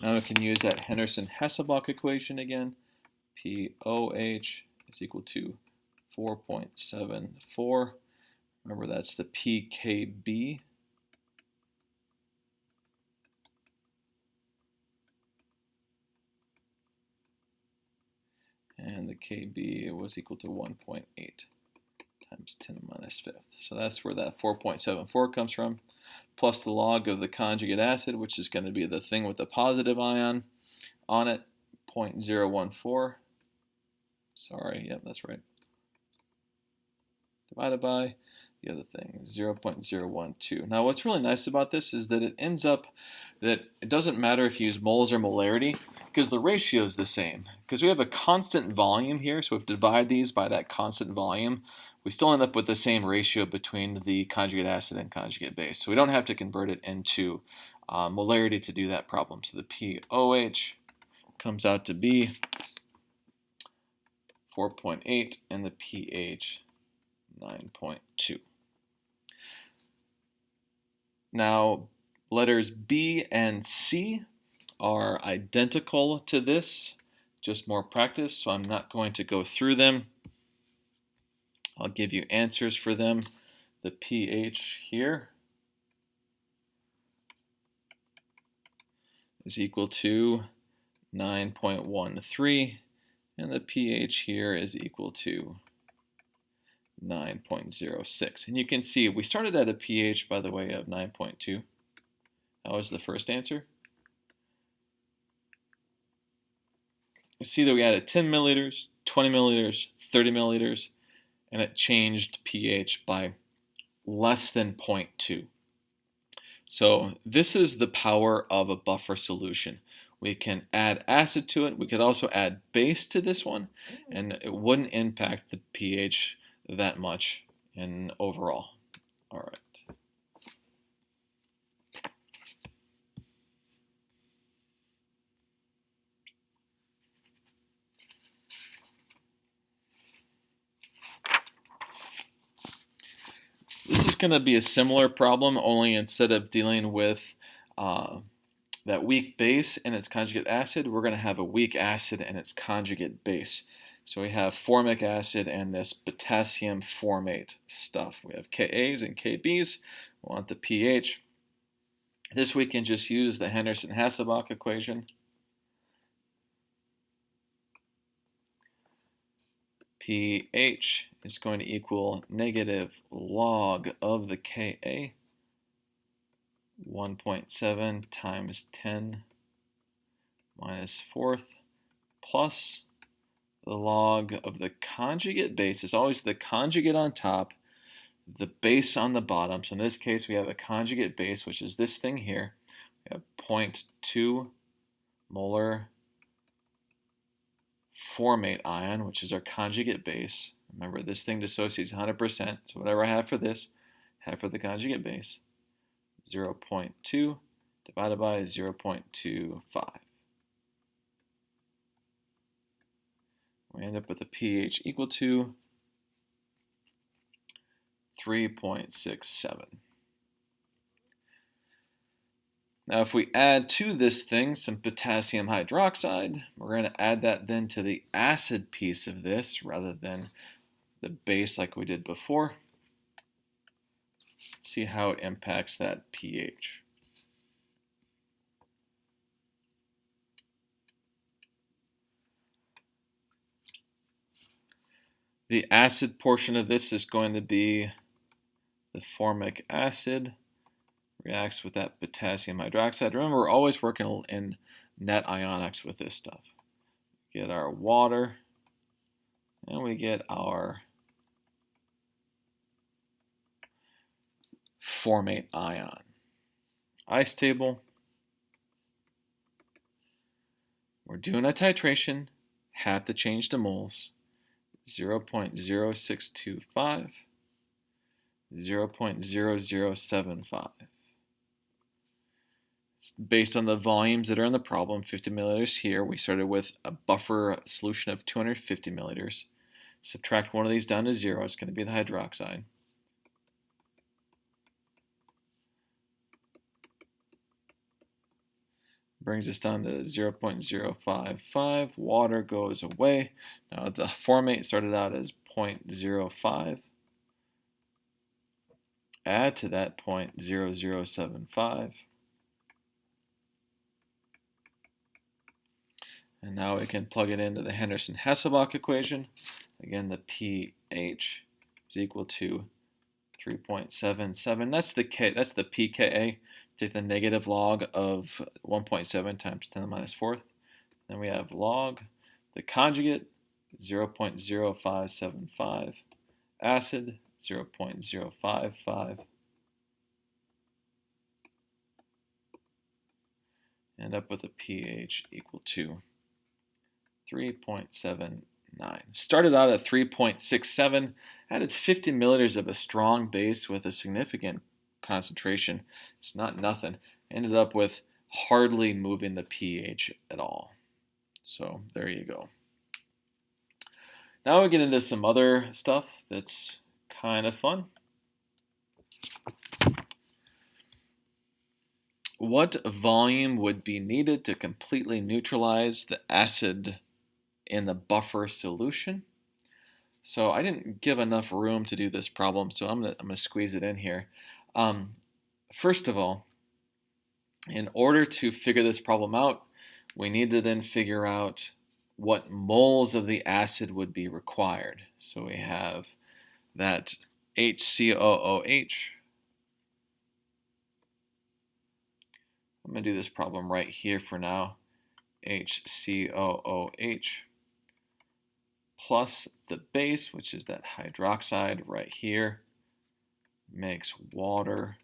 Now we can use that Henderson-Hasselbalch equation again. POH is equal to 4.74. Remember, that's the pKb. And the Kb was equal to 1.8 times 10 minus fifth. So that's where that 4.74 comes from, plus the log of the conjugate acid, which is going to be the thing with the positive ion on it, 0.014. Sorry, yep, that's right. Divided by the other thing, 0.012. Now what's really nice about this is that it ends up that it doesn't matter if you use moles or molarity because the ratio is the same. Because we have a constant volume here, so if we divide these by that constant volume, we still end up with the same ratio between the conjugate acid and conjugate base. So we don't have to convert it into molarity to do that problem. So the POH comes out to be 4.8 and the pH 9.2. Now, letters B and C are identical to this, just more practice, so I'm not going to go through them. I'll give you answers for them. The pH here is equal to 9.13, and the pH here is equal to 9.06. And you can see we started at a pH, by the way, of 9.2. That was the first answer. You see that we added 10 milliliters, 20 milliliters, 30 milliliters, and it changed pH by less than 0.2. So this is the power of a buffer solution. We can add acid to it. We could also add base to this one, and it wouldn't impact the pH that much in overall. All right. This is going to be a similar problem, only instead of dealing with that weak base and its conjugate acid, we're going to have a weak acid and its conjugate base. So we have formic acid and this potassium formate stuff. We have Kas and Kbs. We want the pH. This we can just use the Henderson-Hasselbalch equation. pH is going to equal negative log of the Ka, 1.7 times 10 minus 4th, plus the log of the conjugate base. It's always the conjugate on top, the base on the bottom. So in this case, we have a conjugate base, which is this thing here. We have 0.2 molar formate ion, which is our conjugate base. Remember, this thing dissociates 100%, so whatever I have for this, I have for the conjugate base. 0.2 divided by 0.25. We end up with a pH equal to 3.67. Now if we add to this thing some potassium hydroxide, we're going to add that then to the acid piece of this rather than the base like we did before. Let's see how it impacts that pH. The acid portion of this is going to be the formic acid. Reacts with that potassium hydroxide. Remember, we're always working in net ionics with this stuff. We get our water, and we get our formate ion. Ice table. We're doing a titration, have to change to moles. 0.0625, 0.0075. Based on the volumes that are in the problem, 50 milliliters here, we started with a buffer solution of 250 milliliters. Subtract one of these down to 0, it's going to be the hydroxide. Brings us down to 0.055. Water goes away. Now the formate started out as 0.05. Add to that 0.0075. And now we can plug it into the Henderson-Hasselbalch equation. Again, the pH is equal to 3.77. That's the K. That's the pKa. Take the negative log of 1.7 times 10 to the minus 4th. Then we have log the conjugate 0.0575. Acid 0.055. End up with a pH equal to 3.79. Started out at 3.67, added 50 milliliters of a strong base with a significant concentration. It's not nothing. Ended up with hardly moving the pH at all. So there you go. Now we get into some other stuff that's kind of fun. What volume would be needed to completely neutralize the acid in the buffer solution? So I didn't give enough room to do this problem, so I'm gonna squeeze it in here. First of all, in order to figure this problem out, we need to then figure out what moles of the acid would be required. So we have that HCOOH, I'm going to do this problem right here for now, HCOOH plus the base, which is that hydroxide right here, makes water,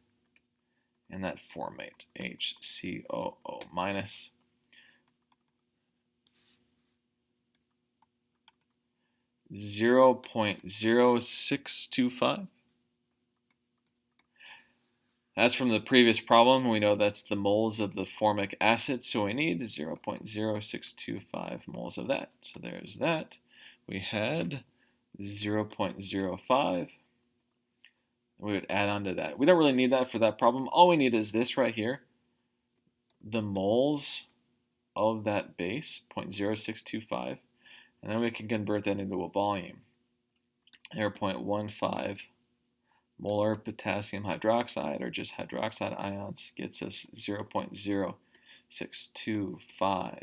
and that formate, HCOO minus. (0.0625). As from the previous problem, we know that's the moles of the formic acid, so we need 0.0625 moles of that. So there's that. We had 0.05. We would add on to that. We don't really need that for that problem. All we need is this right here, the moles of that base, 0.0625, and then we can convert that into a volume. 0.15 molar potassium hydroxide, or just hydroxide ions, gets us 0.0625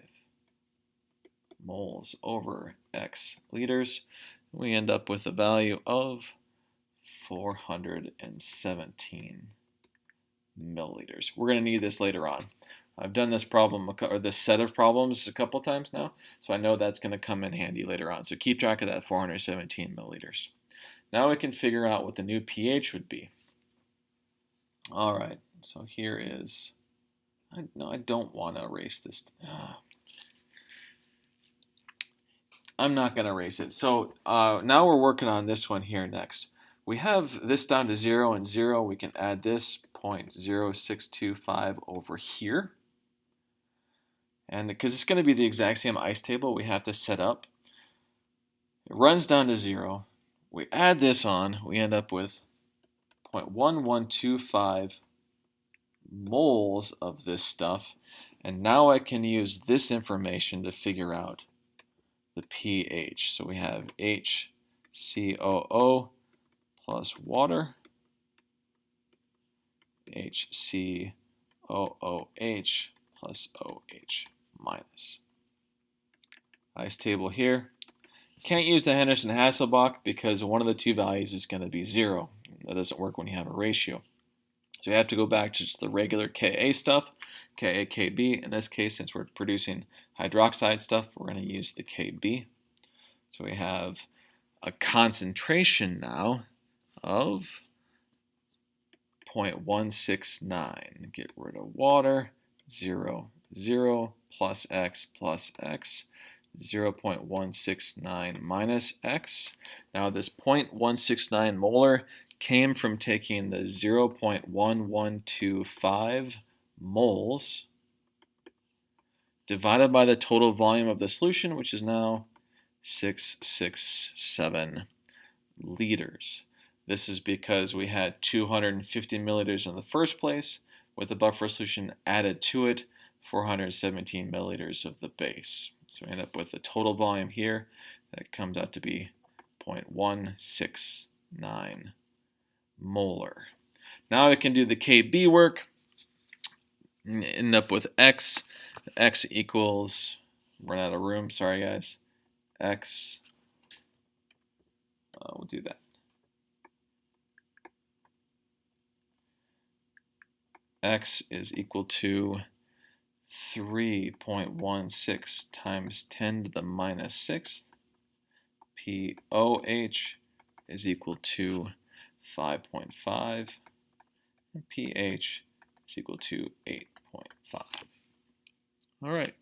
moles over X liters. We end up with a value of 417 milliliters. We're going to need this later on. I've done this problem, or this set of problems, a couple times now, so I know that's going to come in handy later on. So keep track of that 417 milliliters. Now we can figure out what the new pH would be. All right, so here is, no, I don't want to erase this. I'm not going to erase it. So now we're working on this one here next. We have this down to 0 and 0. We can add this 0.0625 over here. And because it's going to be the exact same ice table we have to set up, it runs down to 0. We add this on, we end up with 0.1125 moles of this stuff. And now I can use this information to figure out the pH. So we have HCOO plus water, HCOOH plus OH minus. Ice table here. Can't use the Henderson-Hasselbalch because one of the two values is going to be 0. That doesn't work when you have a ratio. So you have to go back to just the regular Ka stuff, Ka, Kb. In this case, since we're producing hydroxide stuff, we're going to use the Kb. So we have a concentration now of 0.169. Get rid of water, 0, 0, plus X, 0.169 minus X. Now this 0.169 molar came from taking the 0.1125 moles divided by the total volume of the solution, which is now 667 liters. This is because we had 250 milliliters in the first place. With the buffer solution added to it, 417 milliliters of the base. So we end up with the total volume here that comes out to be 0.169 molar. Now I can do the Kb work, end up with X. X equals, run out of room, sorry guys. X, we'll do that. X is equal to 3.16 times 10 to the minus 6. POH is equal to 5.5. And pH is equal to 8.5. All right,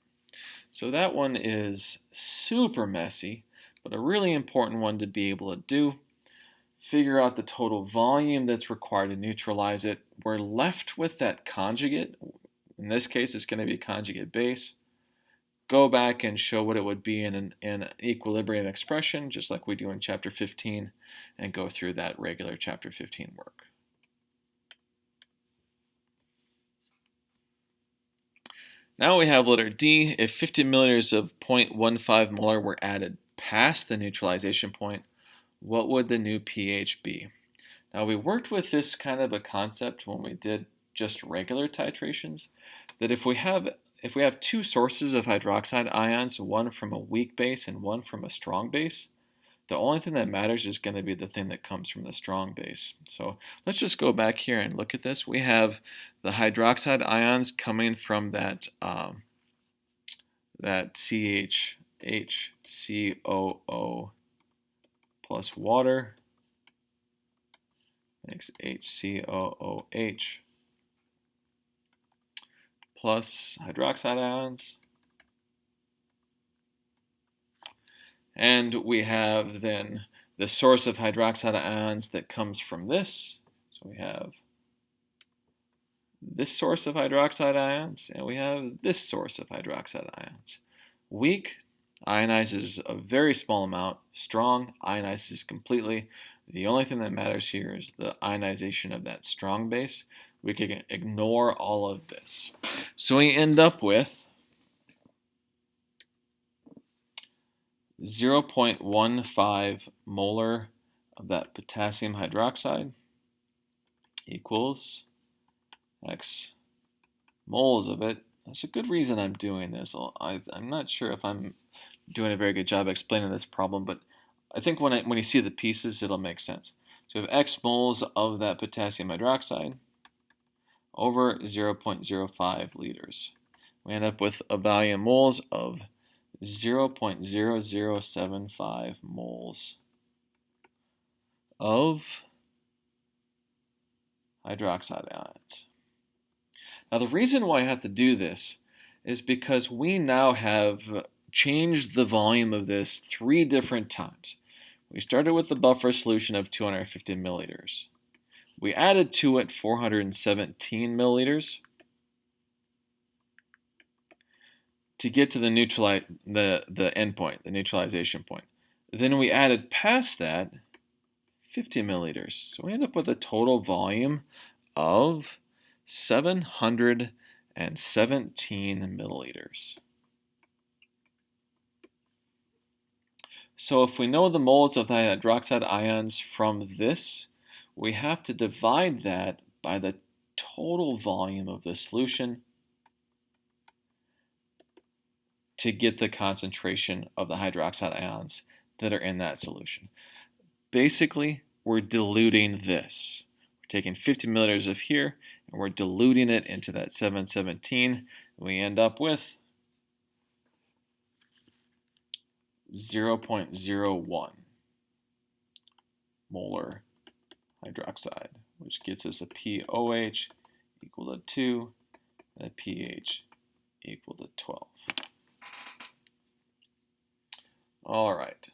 so that one is super messy, but a really important one to be able to do. Figure out the total volume that's required to neutralize it. We're left with that conjugate. In this case, it's going to be conjugate base. Go back and show what it would be in an equilibrium expression, just like we do in Chapter 15, and go through that regular Chapter 15 work. Now we have letter D. If 50 milliliters of 0.15 molar were added past the neutralization point, what would the new pH be? Now we worked with this kind of a concept when we did just regular titrations, that if we have two sources of hydroxide ions, one from a weak base and one from a strong base, The only thing that matters is going to be the thing that comes from the strong base. So let's just go back here and look at this. We have the hydroxide ions coming from that CHHCOO plus water makes HCOOH plus hydroxide ions. And we have then the source of hydroxide ions that comes from this. So we have this source of hydroxide ions, and we have this source of hydroxide ions. Weak ionizes a very small amount. Strong ionizes completely. The only thing that matters here is the ionization of that strong base. We can ignore all of this. So we end up with 0.15 molar of that potassium hydroxide equals X moles of it. That's a good reason I'm doing this. I'm not sure if I'm doing a very good job explaining this problem, but I think when you see the pieces, it'll make sense. So we have X moles of that potassium hydroxide over 0.05 liters. We end up with a value in moles of 0.0075 moles of hydroxide ions. Now the reason why I have to do this is because we now have changed the volume of this 3 different times. We started with the buffer solution of 250 milliliters. We added to it 417 milliliters to get to the endpoint, the neutralization point. Then we added past that 50 milliliters. So we end up with a total volume of 717 milliliters. So if we know the moles of the hydroxide ions from this, we have to divide that by the total volume of the solution to get the concentration of the hydroxide ions that are in that solution. Basically, we're diluting this. We're taking 50 milliliters of here, and we're diluting it into that 717. And we end up with 0.01 molar hydroxide, which gets us a pOH equal to 2 and a pH equal to 12. All right.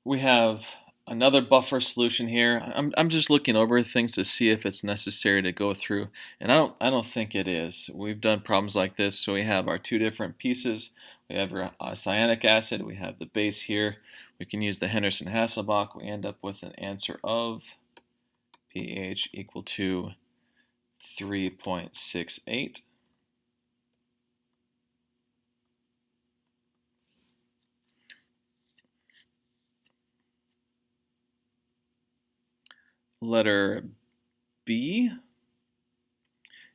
We have another buffer solution here. I'm just looking over things to see if it's necessary to go through, and I don't think it is. We've done problems like this, so we have our 2 different pieces. We have our cyanic acid. We have the base here. We can use the Henderson-Hasselbalch. We end up with an answer of pH equal to 3.68. Letter B.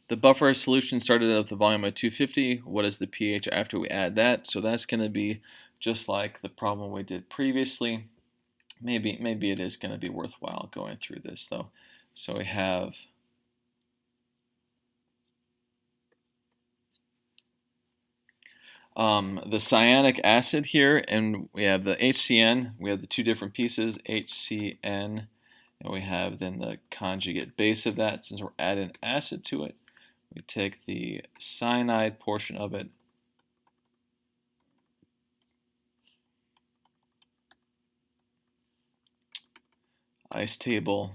The buffer solution started at the volume of 250. What is the pH after we add that? So that's going to be just like the problem we did previously. Maybe it is going to be worthwhile going through this though. So we have the cyanic acid here, and we have the HCN. We have the 2 different pieces, HCN, and we have then the conjugate base of that. Since we're adding acid to it, we take the cyanide portion of it, ice table,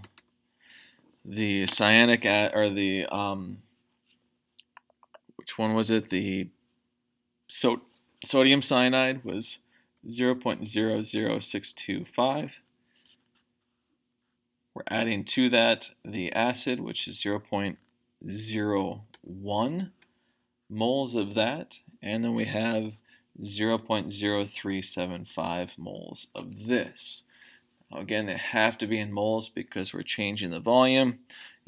the cyanic or the which one was it? The sodium cyanide was 0.00625. We're adding to that the acid, which is 0.01 moles of that, and then we have 0.0375 moles of this. Now again, they have to be in moles because we're changing the volume.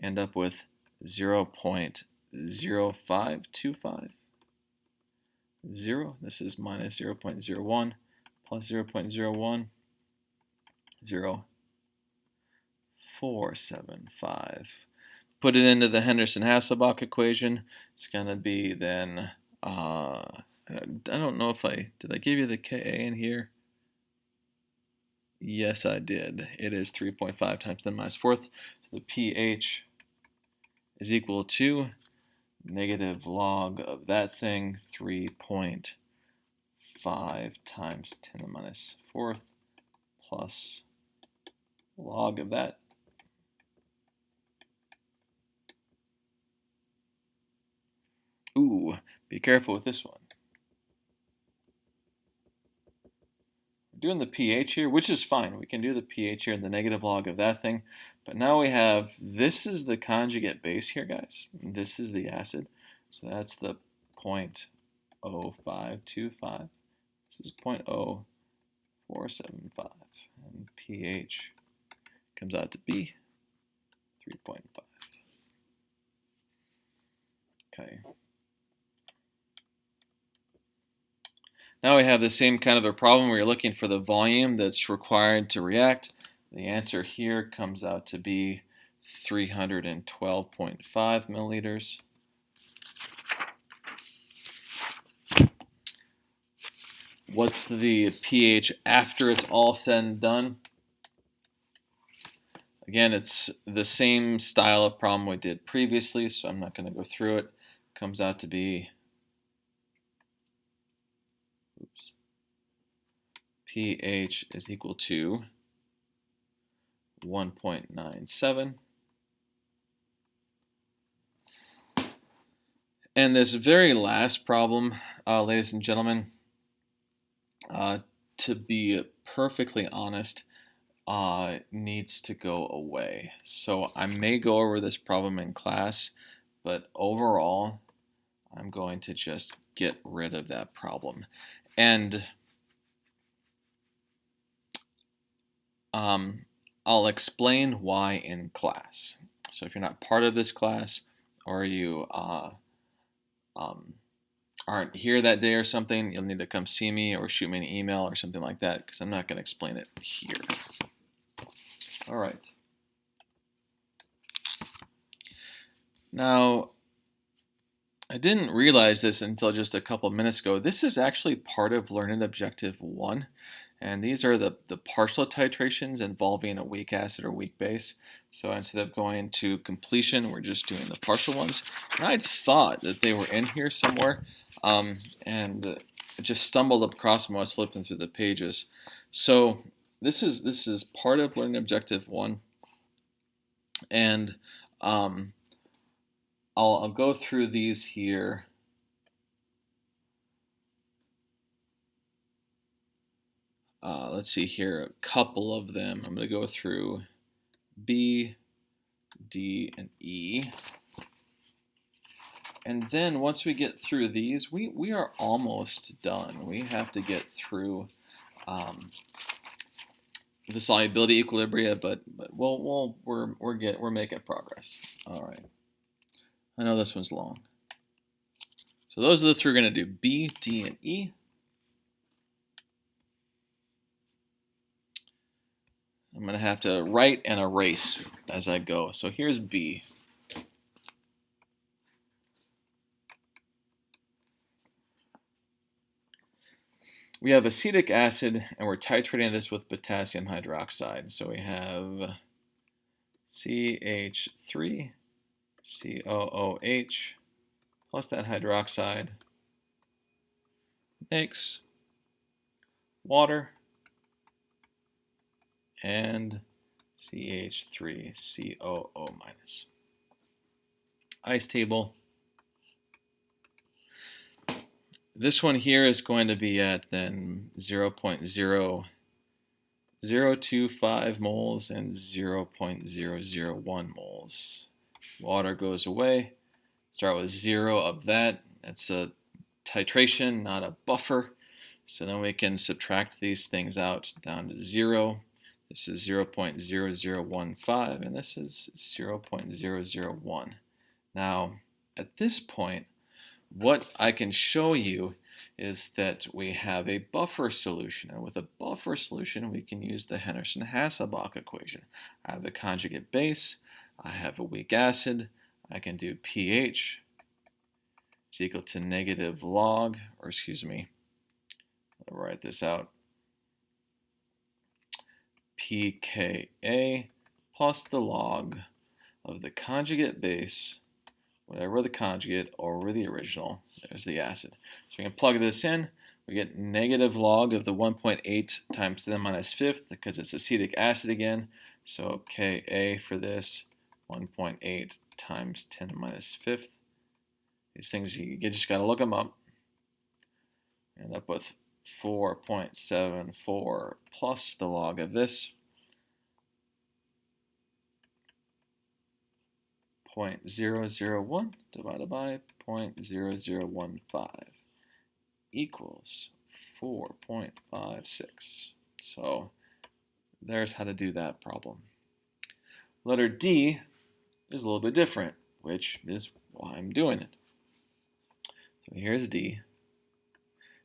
End up with 0.0525. This is minus 0.01 plus 0.01, 0.475. Put it into the Henderson-Hasselbalch equation. It's going to be then, I don't know if did I give you the Ka in here? Yes, I did. It is 3.5 times 10 minus 4th. So the pH is equal to negative log of that thing, 3.5 times 10 to the minus 4th plus log of that. Ooh, be careful with this one. We're doing the pH here, which is fine. We can do the pH here, the negative log of that thing. But now we have, this is the conjugate base here, guys. This is the acid. So that's the 0.0525. This is 0.0475. And pH comes out to be 3.5. Okay. Now we have the same kind of a problem where you're looking for the volume that's required to react. The answer here comes out to be 312.5 milliliters. What's the pH after it's all said and done? Again, it's the same style of problem we did previously, so I'm not going to go through it. Comes out to be pH is equal to 1.97. And this very last problem, ladies and gentlemen, to be perfectly honest, needs to go away. So I may go over this problem in class, but overall, I'm going to just get rid of that problem. And I'll explain why in class. So if you're not part of this class, or you aren't here that day or something, you'll need to come see me or shoot me an email or something like that, because I'm not going to explain it here. All right. Now, I didn't realize this until just a couple minutes ago. This is actually part of Learning Objective 1. And these are the partial titrations involving a weak acid or weak base. So instead of going to completion, we're just doing the partial ones. And I'd thought that they were in here somewhere, and I just stumbled across them while I was flipping through the pages. So this is part of Learning Objective 1, and I'll go through these here. Let's see here, a couple of them. I'm going to go through B, D, and E. And then once we get through these, we are almost done. We have to get through the solubility equilibria, but we're making progress. All right. I know this one's long. So those are the three we're going to do: B, D, and E. I'm going to have to write and erase as I go. So here's B. We have acetic acid, and we're titrating this with potassium hydroxide. So we have CH3, COOH, plus that hydroxide makes water, and CH3COO minus. Ice table. This one here is going to be at then 0.0 0.025 moles and 0.001 moles. Water goes away. Start with 0 of that. That's a titration, not a buffer. So then we can subtract these things out down to 0. This is 0.0015, and this is 0.001. Now, at this point, what I can show you is that we have a buffer solution. And with a buffer solution, we can use the Henderson-Hasselbalch equation. I have the conjugate base. I have a weak acid. I can do pH is equal to negative log, or excuse me, I'll write this out, pKa plus the log of the conjugate base, whatever the conjugate over the original, there's the acid. So we can plug this in. We get negative log of the 1.8 times 10 to the minus fifth because it's acetic acid again. So Ka for this, 1.8 times 10 to the minus fifth. These things, you just got to look them up. End up with 4.74 plus the log of this, 0.001 divided by 0.0015 equals 4.56. So there's how to do that problem. Letter D is a little bit different, which is why I'm doing it. So here's D.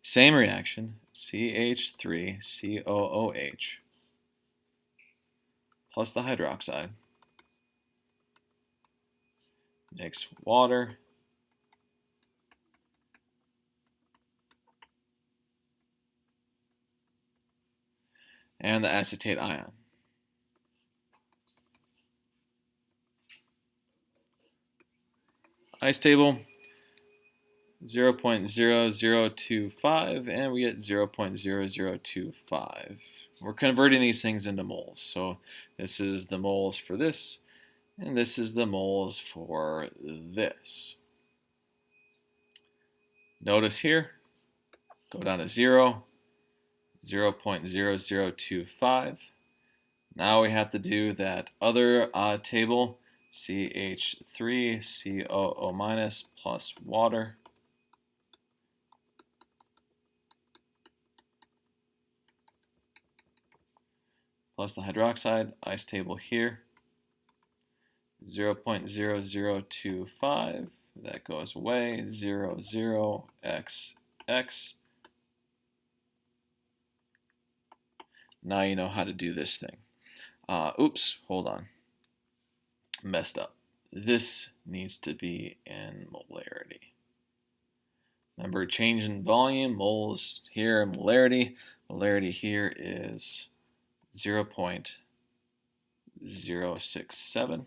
Same reaction, CH3COOH plus the hydroxide. Mix water. And the acetate ion. Ice table, 0.0025, and we get 0.0025. We're converting these things into moles. So this is the moles for this, and this is the moles for this. Notice here, go down to 0, 0.0025. Now we have to do that other table, CH3COO minus plus water. Plus the hydroxide, ice table here, 0.0025, that goes away, 00XX. Now you know how to do this thing. Oops, hold on. Messed up. This needs to be in molarity. Remember, change in volume, moles here, molarity. Molarity here is 0.067.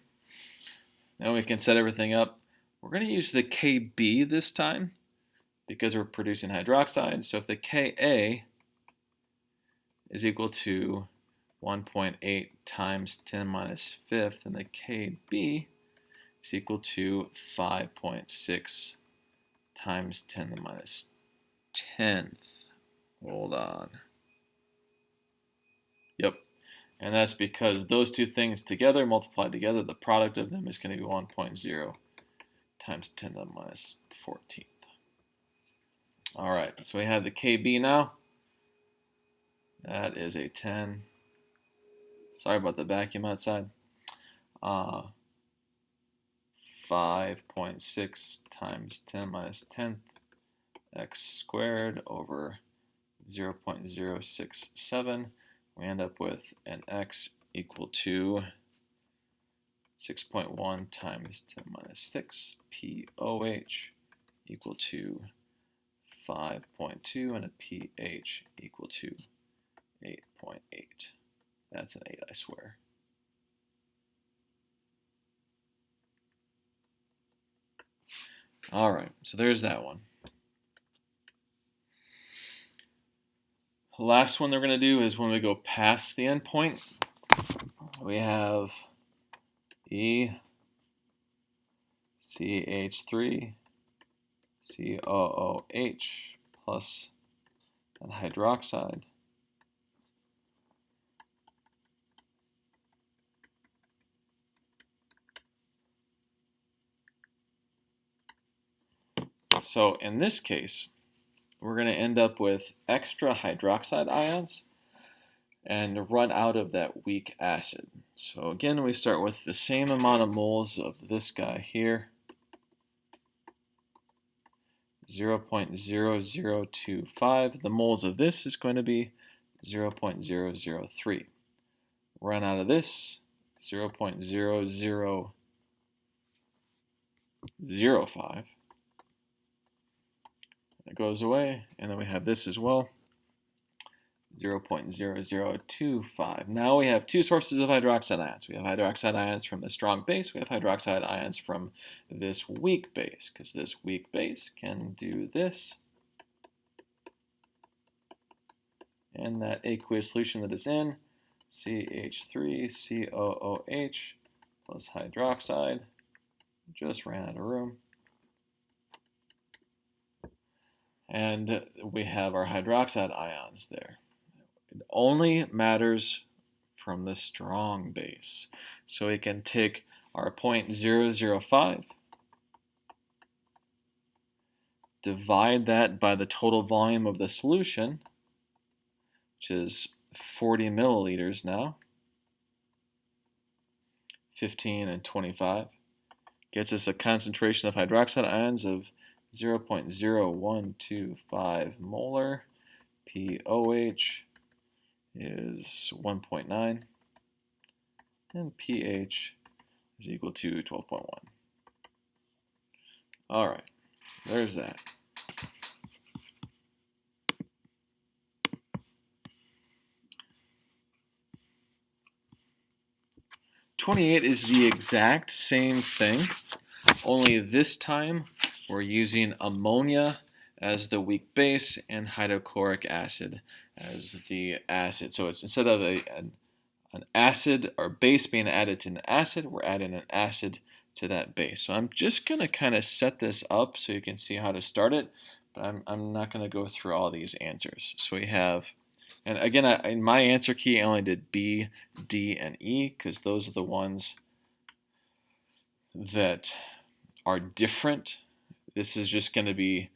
Now we can set everything up. We're going to use the Kb this time because we're producing hydroxide. So if the Ka is equal to 1.8 times 10 minus fifth, and the Kb is equal to 5.6 times 10 to the minus 10th. Hold on. Yep. And that's because those two things together, multiplied together, the product of them is going to be 1.0 times 10 to the minus 14th. All right, so we have the Kb now. That is a 10. Sorry about the vacuum outside. 5.6 times 10 minus 10th x squared over 0.067. We end up with an x equal to 6.1 times 10 minus 6 POH equal to 5.2 and a pH equal to 8.8. That's an 8, I swear. All right, so there's that one. The last one they're going to do is when we go past the endpoint, we have ECH3COOH plus an hydroxide So in this case, we're going to end up with extra hydroxide ions and run out of that weak acid. So again, we start with the same amount of moles of this guy here, 0.0025. The moles of this is going to be 0.003. Run out of this, 0.0005. That goes away, and then we have this as well, 0.0025. Now we have two sources of hydroxide ions. We have hydroxide ions from the strong base. We have hydroxide ions from this weak base, because this weak base can do this. And that aqueous solution that is in, CH3COOH plus hydroxide, just ran out of room. And we have our hydroxide ions there. It only matters from the strong base. So we can take our 0.005, divide that by the total volume of the solution, which is 40 milliliters now, 15 and 25, gets us a concentration of hydroxide ions of 0.0125 molar. POH is 1.9, and pH is equal to 12.1. All right, there's that. (28) is the exact same thing, only this time we're using ammonia as the weak base and hydrochloric acid as the acid. So it's instead of an acid or base being added to an acid, we're adding an acid to that base. So I'm just going to kind of set this up so you can see how to start it, but I'm not going to go through all these answers. So we have, and again, in my answer key, I only did B, D, and E because those are the ones that are different. This is just going to be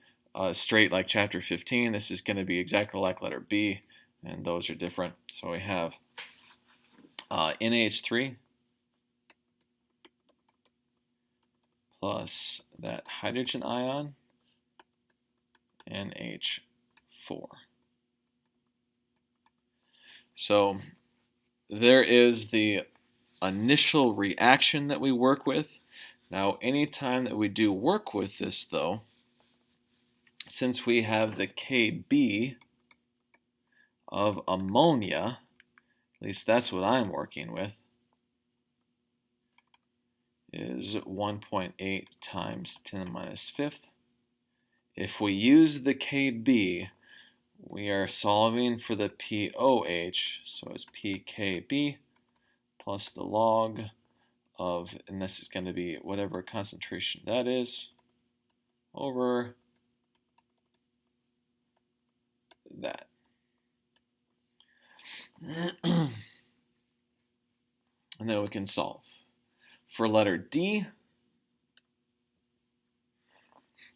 straight like chapter 15. This is going to be exactly like letter B, and those are different. So we have NH3 plus that hydrogen ion, NH4. So there is the initial reaction that we work with. Now, anytime that we do work with this, though, since we have the Kb of ammonia, at least that's what I'm working with, is 1.8 times 10 to the minus fifth. If we use the Kb, we are solving for the POH, so it's pKb plus the log of, and this is going to be whatever concentration that is, over that. And then we can solve. For letter D,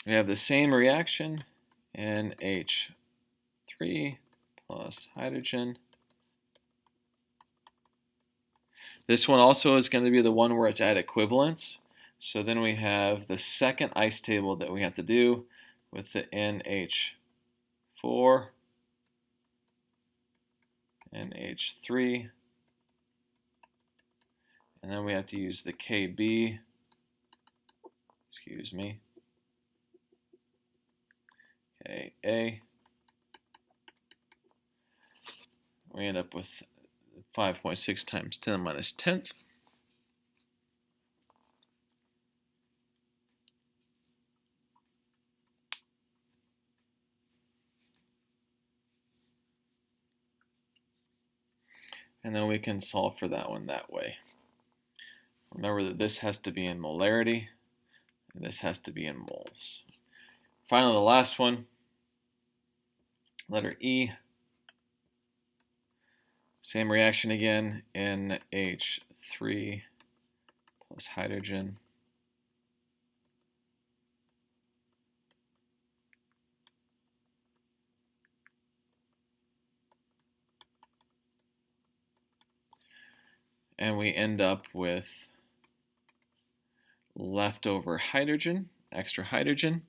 we have the same reaction, NH3 plus hydrogen. This one also is going to be the one where it's at equivalence. So then we have the second ice table that we have to do with the NH4, NH3, and then we have to use the Kb, excuse me, Ka. We end up with 5.6 times 10 to the minus 10th. And then we can solve for that one that way. Remember that this has to be in molarity, and this has to be in moles. Finally, the last one, letter E. Same reaction again, NH3 plus hydrogen. and we end up with leftover hydrogen, extra hydrogen.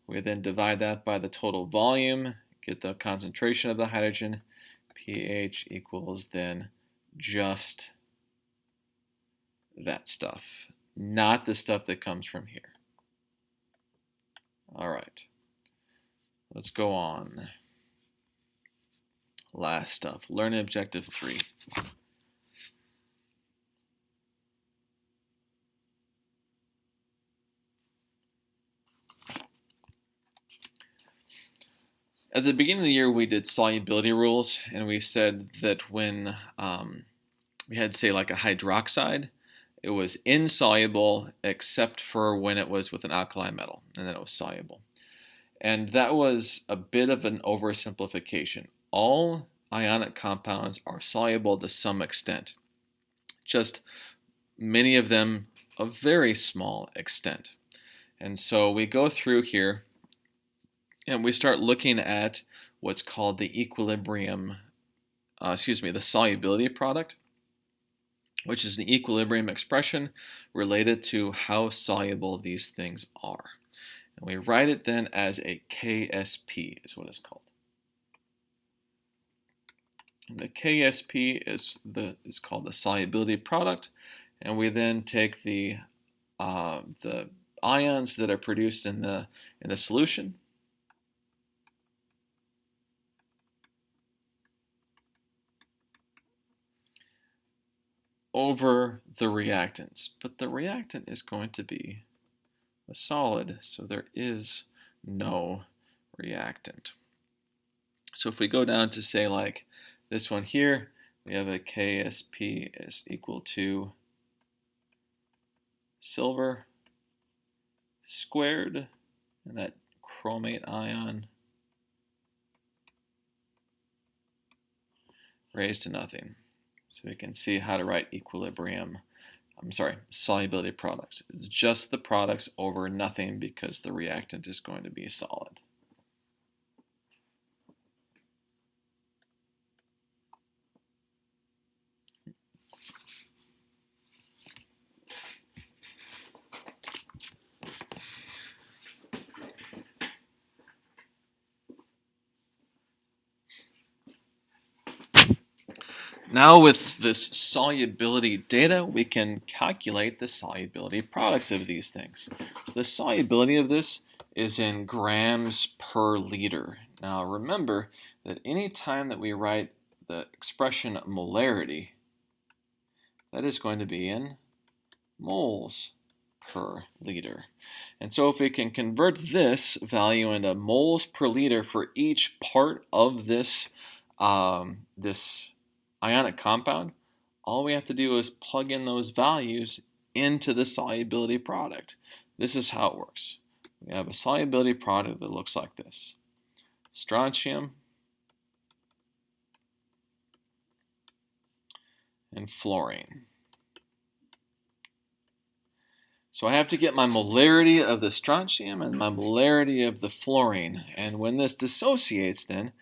We then divide that by the total volume, get the concentration of the hydrogen. pH equals then just that stuff, not the stuff that comes from here. All right, let's go on. Last stuff, learning objective 3. At the beginning of the year, we did solubility rules, and we said that when we had, say, like a hydroxide, it was insoluble except for when it was with an alkali metal, and then it was soluble. And that was a bit of an oversimplification. All ionic compounds are soluble to some extent, just many of them a very small extent. And so we go through here and we start looking at what's called the equilibrium, the solubility product, which is an equilibrium expression related to how soluble these things are. And we write it then as a KSP is what it's called. And the KSP is called the solubility product, and we then take the ions that are produced in the solution over the reactants, but the reactant is going to be a solid, so there is no reactant. So if we go down to, say, like this one here, we have a KSP is equal to silver squared, and that chromate ion raised to nothing. So we can see how to write solubility products. It's just the products over nothing because the reactant is going to be solid. Now with this solubility data, we can calculate the solubility products of these things. So the solubility of this is in grams per liter. Now remember that any time that we write the expression molarity, that is going to be in moles per liter. And so if we can convert this value into moles per liter for each part of this ionic compound, all we have to do is plug in those values into the solubility product. This is how it works. We have a solubility product that looks like this. Strontium and fluorine. So I have to get my molarity of the strontium and my molarity of the fluorine. And when this dissociates, then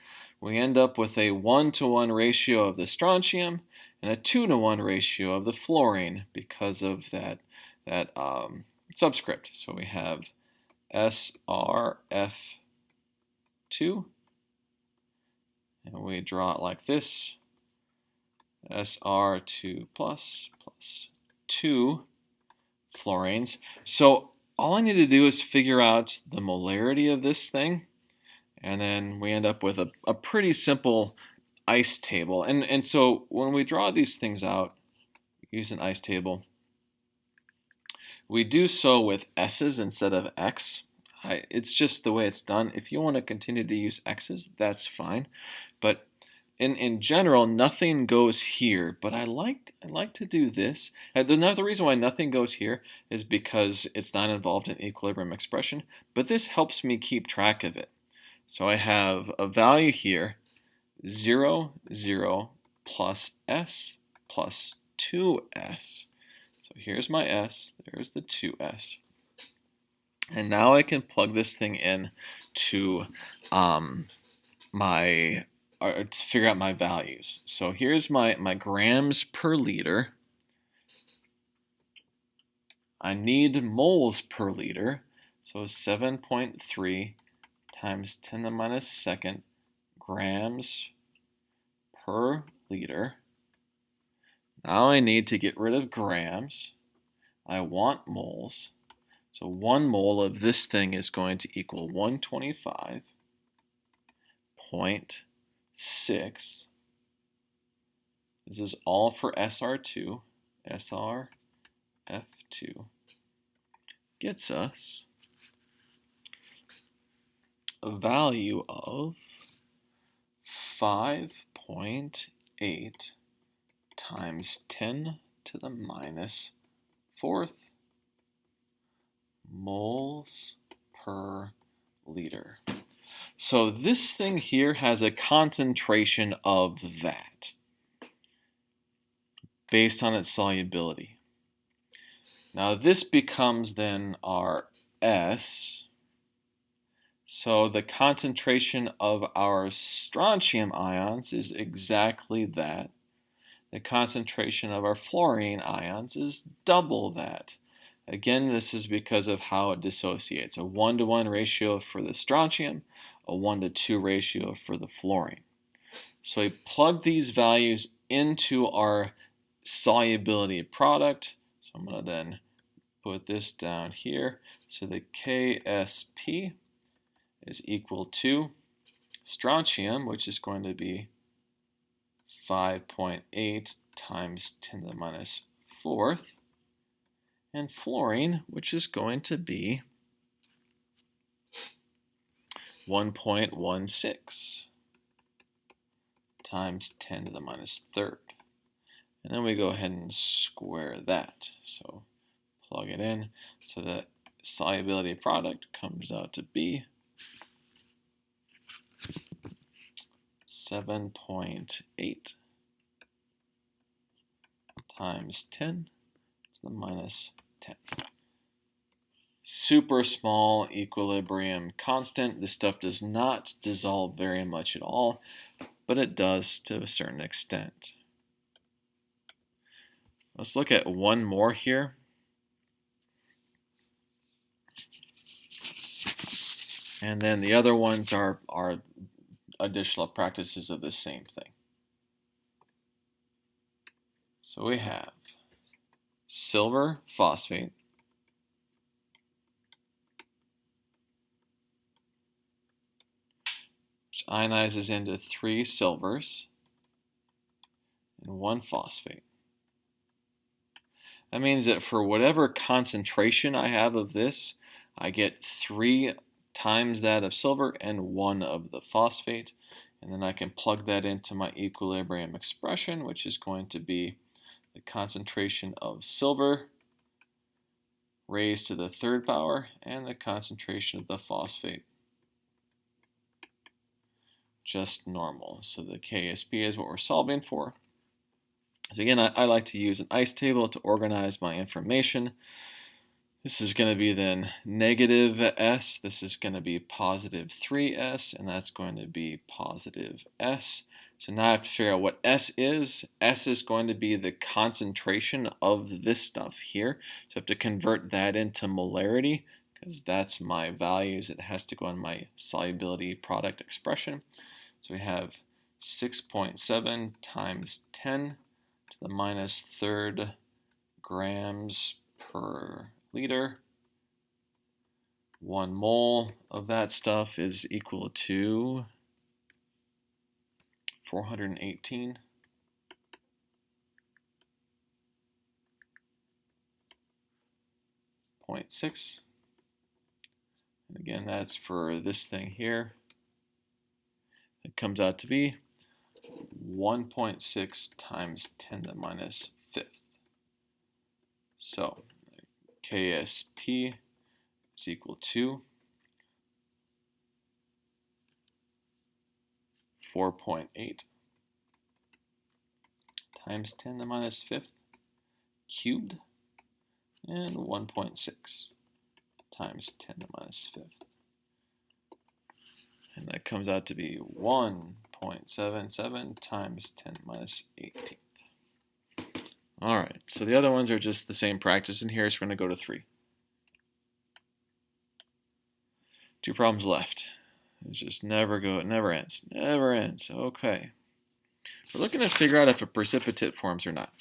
we end up with a 1-to-1 ratio of the strontium and a 2-to-1 ratio of the fluorine because of that subscript. So we have SRF2, and we draw it like this: SR2 plus 2 fluorines. So all I need to do is figure out the molarity of this thing, and then we end up with a pretty simple ice table. And so when we draw these things out, use an ice table, we do so with S's instead of X. It's just the way it's done. If you want to continue to use X's, that's fine. But in general, nothing goes here, but I like to do this. The reason why nothing goes here is because it's not involved in equilibrium expression, but this helps me keep track of it. So I have a value here, 0, 0, plus S, plus 2S. So here's my S, there's the 2S. And now I can plug this thing in to to figure out my values. So here's my grams per liter, I need moles per liter, so 7.3 times 10 to the minus second grams per liter. Now I need to get rid of grams. I want moles. So 1 mole of this thing is going to equal 125.6. This is all for SR2. SRF2 gets us a value of 5.8 times 10 to the minus fourth moles per liter. So this thing here has a concentration of that based on its solubility. Now this becomes then our S. So the concentration of our strontium ions is exactly that. The concentration of our fluorine ions is double that. Again, this is because of how it dissociates. A 1-to-1 ratio for the strontium, a 1-to-2 ratio for the fluorine. So we plug these values into our solubility product. So I'm going to then put this down here. So the KSP is equal to strontium, which is going to be 5.8 times 10 to the minus fourth, and fluorine, which is going to be 1.16 times 10 to the minus third. And then we go ahead and square that. So plug it in. So the solubility product comes out to be 7.8 times 10 to the minus 10. Super small equilibrium constant. This stuff does not dissolve very much at all, but it does to a certain extent. Let's look at one more here. And then the other ones are additional practices of the same thing. So we have silver phosphate, which ionizes into 3 silvers and 1 phosphate. That means that for whatever concentration I have of this, I get 3 times that of silver and 1 of the phosphate. And then I can plug that into my equilibrium expression, which is going to be the concentration of silver raised to the 3rd power and the concentration of the phosphate just normal. So the KSP is what we're solving for. So again, I like to use an ice table to organize my information. This is going to be then negative S. This is going to be positive 3S, and that's going to be positive S. So now I have to figure out what S is. S is going to be the concentration of this stuff here. So I have to convert that into molarity, because that's my values. It has to go on my solubility product expression. So we have 6.7 times 10 to the minus third grams per liter. 1 mole of that stuff is equal to 418.6. And again, that's for this thing here. It comes out to be 1.6 times 10 to the minus fifth. So KSP is equal to 4.8 times 10 to the minus fifth cubed, and 1.6 times 10 to the minus fifth. And that comes out to be 1.77 times 10 to the minus 18th. All right, so the other ones are just the same practice in here, so we're going to go to 3. 2 problems left. It's just it never ends. Never ends. Okay. We're looking to figure out if a precipitate forms or not.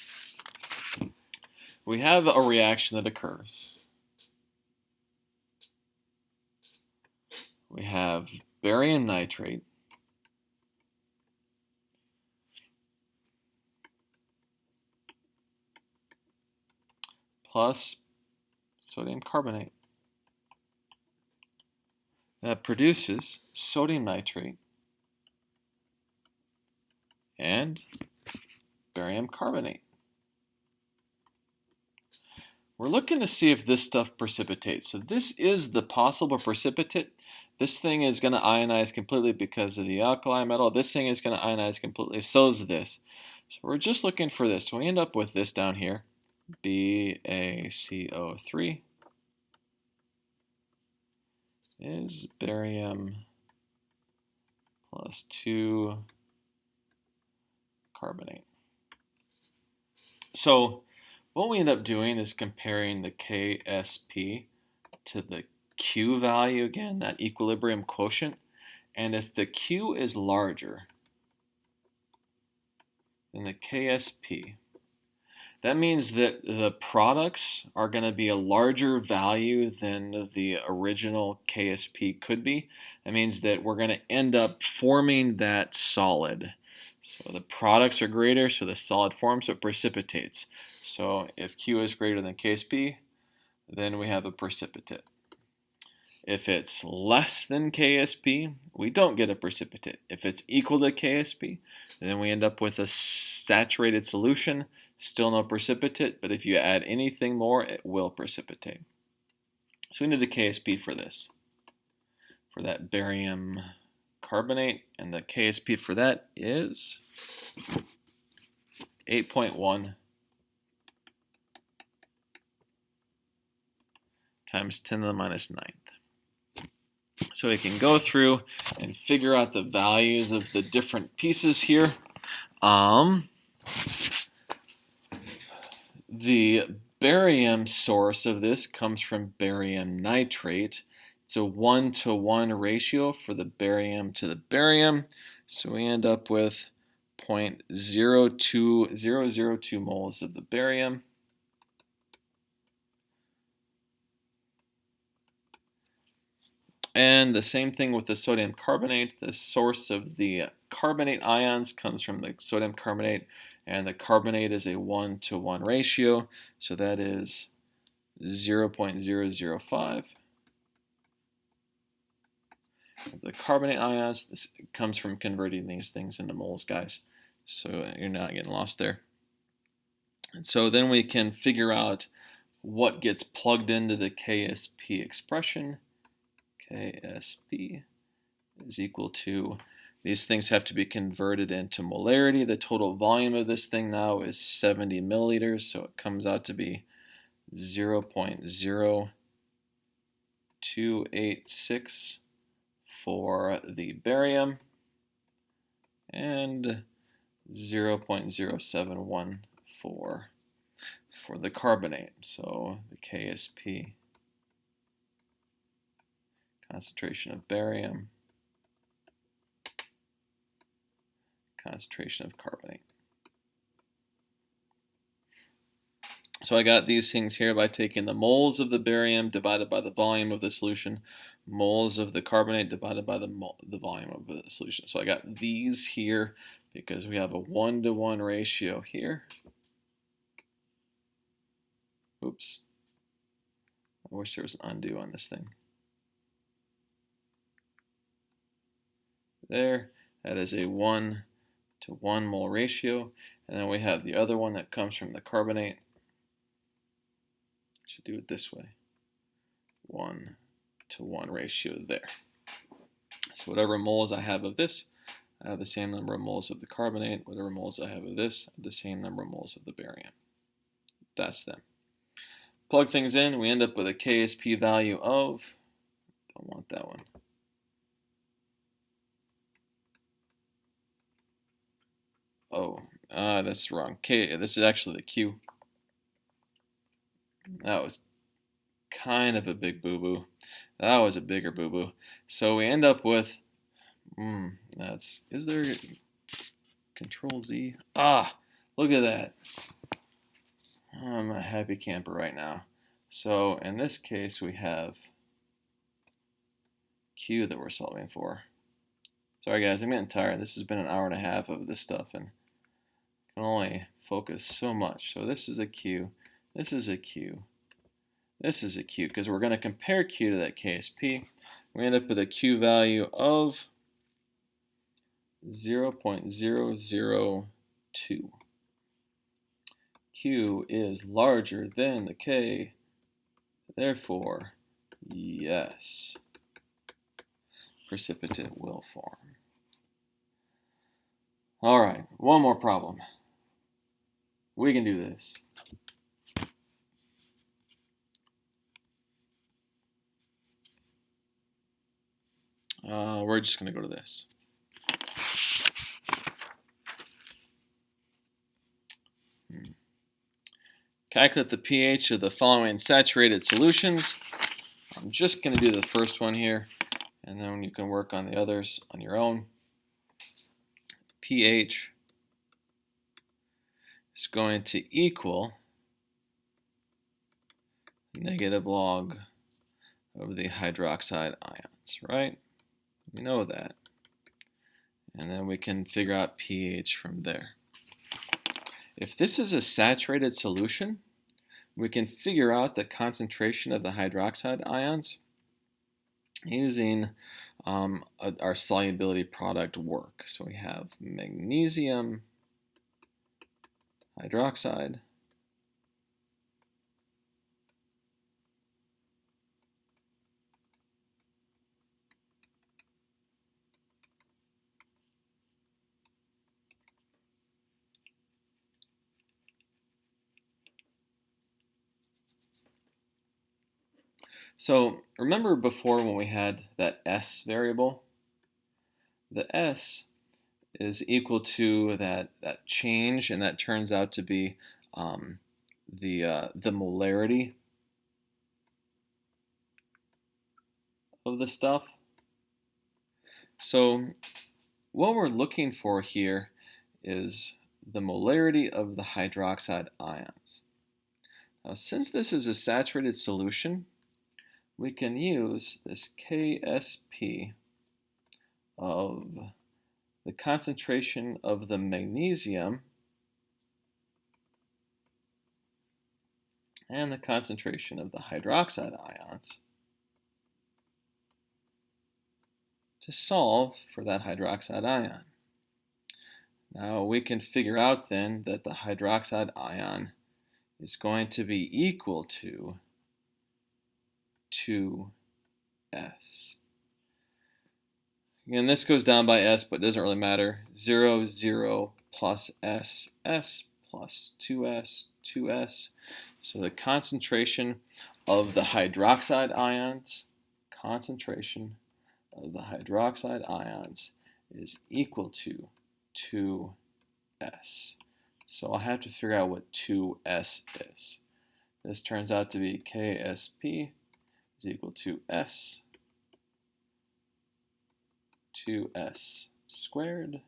We have a reaction that occurs. We have barium nitrate plus sodium carbonate. That produces sodium nitrate and barium carbonate. We're looking to see if this stuff precipitates. So this is the possible precipitate. This thing is going to ionize completely because of the alkali metal. This thing is going to ionize completely. So is this. So we're just looking for this. So we end up with this down here. BaCO3 is barium plus 2 carbonate. So what we end up doing is comparing the KSP to the Q value again, that equilibrium quotient. And if the Q is larger than the KSP, that means that the products are going to be a larger value than the original KSP could be. That means that we're going to end up forming that solid. So the products are greater, so the solid forms, so it precipitates. So if Q is greater than KSP, then we have a precipitate. If it's less than KSP, we don't get a precipitate. If it's equal to KSP, then we end up with a saturated solution, still no precipitate, but if you add anything more, it will precipitate. So we need the KSP for this, for that barium carbonate, and the KSP for that is 8.1 times 10 to the minus 9th. So we can go through and figure out the values of the different pieces here. The barium source of this comes from barium nitrate. It's a 1-to-1 ratio for the barium to the barium. So we end up with 0.02002 moles of the barium. And the same thing with the sodium carbonate. The source of the carbonate ions comes from the sodium carbonate, and the carbonate is a 1-to-1 ratio, so that is 0.005. The carbonate ions, this comes from converting these things into moles, guys, so you're not getting lost there. And so then we can figure out what gets plugged into the KSP expression. KSP is equal to, these things have to be converted into molarity. The total volume of this thing now is 70 milliliters, so it comes out to be 0.0286 for the barium and 0.071 for the carbonate. So the KSP, concentration of barium, concentration of carbonate. So I got these things here by taking the moles of the barium divided by the volume of the solution, moles of the carbonate divided by the volume of the solution. So I got these here because we have a 1-to-1 ratio here. Oops. I wish there was an undo on this thing. There, that is a 1-to-1 mole ratio. And then we have the other one that comes from the carbonate. Should do it this way. 1-to-1 ratio there. So whatever moles I have of this, I have the same number of moles of the carbonate. Whatever moles I have of this, I have the same number of moles of the barium. That's them. Plug things in, we end up with a KSP value of, don't want that one. Oh, that's wrong. This is actually the Q. That was kind of a big boo-boo. That was a bigger boo-boo. So we end up with, is there Control Z? Ah, look at that. I'm a happy camper right now. So in this case, we have Q that we're solving for. Sorry guys, I'm getting tired. This has been an hour and a half of this stuff and I can only focus so much. So this is a Q, this is a Q, this is a Q, because we're going to compare Q to that KSP. We end up with a Q value of 0.002. Q is larger than the K, therefore, yes, precipitate will form. All right, one more problem. We can do this. We're just going to go to this. Calculate the pH of the following saturated solutions. I'm just going to do the first one here, and then you can work on the others on your own. pH is going to equal negative log of the hydroxide ions, right? We know that. And then we can figure out pH from there. If this is a saturated solution, we can figure out the concentration of the hydroxide ions using our solubility product work. So we have magnesium hydroxide So remember before when we had that S variable? The S is equal to that change, and that turns out to be the molarity of the stuff. So what we're looking for here is the molarity of the hydroxide ions. Now, since this is a saturated solution, we can use this KSP of the concentration of the magnesium and the concentration of the hydroxide ions to solve for that hydroxide ion. Now we can figure out then that the hydroxide ion is going to be equal to 2S. Again, this goes down by S, but it doesn't really matter. 0, 0 plus S, S plus 2S, 2S. So the concentration of the hydroxide ions, is equal to 2S. So I'll have to figure out what 2S is. This turns out to be KSP is equal to S, 2S squared.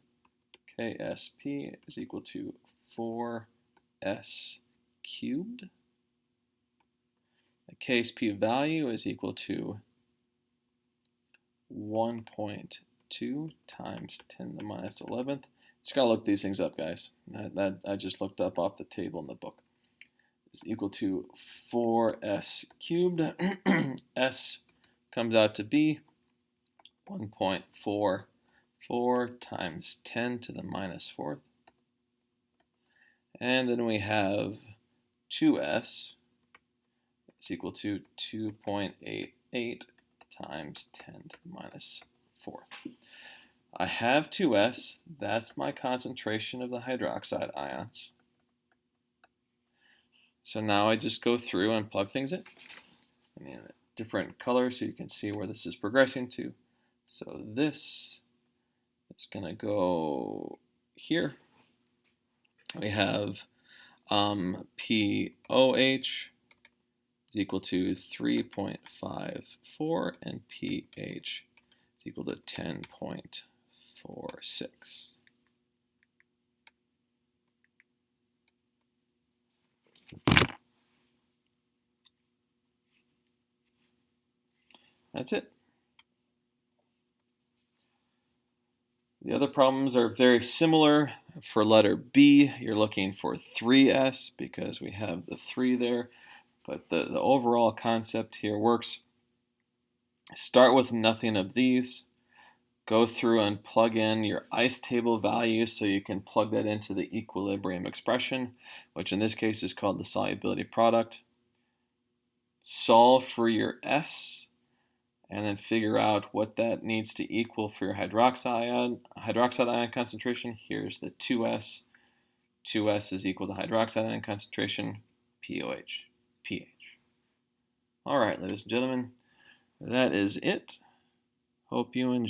KSP is equal to 4S cubed. The KSP value is equal to 1.2 times 10 to the minus 11th. Just gotta look these things up, guys. That I just looked up off the table in the book. Is equal to 4S cubed. S comes out to be 1.44 times 10 to the minus 4th. And then we have 2S is equal to 2.88 times 10 to the minus 4th. I have 2S. That's my concentration of the hydroxide ions. So now I just go through and plug things in. I mean, different colors so you can see where this is progressing to. So this is going to go here. We have POH is equal to 3.54, and pH is equal to 10.46. That's it. The other problems are very similar. For letter B, you're looking for 3S because we have the 3 there. But the overall concept here works. Start with nothing of these. Go through and plug in your ice table value so you can plug that into the equilibrium expression, which in this case is called the solubility product. Solve for your S, and then figure out what that needs to equal for your hydroxide ion concentration. Here's the 2S. 2S is equal to hydroxide ion concentration, pH. All right, ladies and gentlemen, that is it. Hope you enjoy.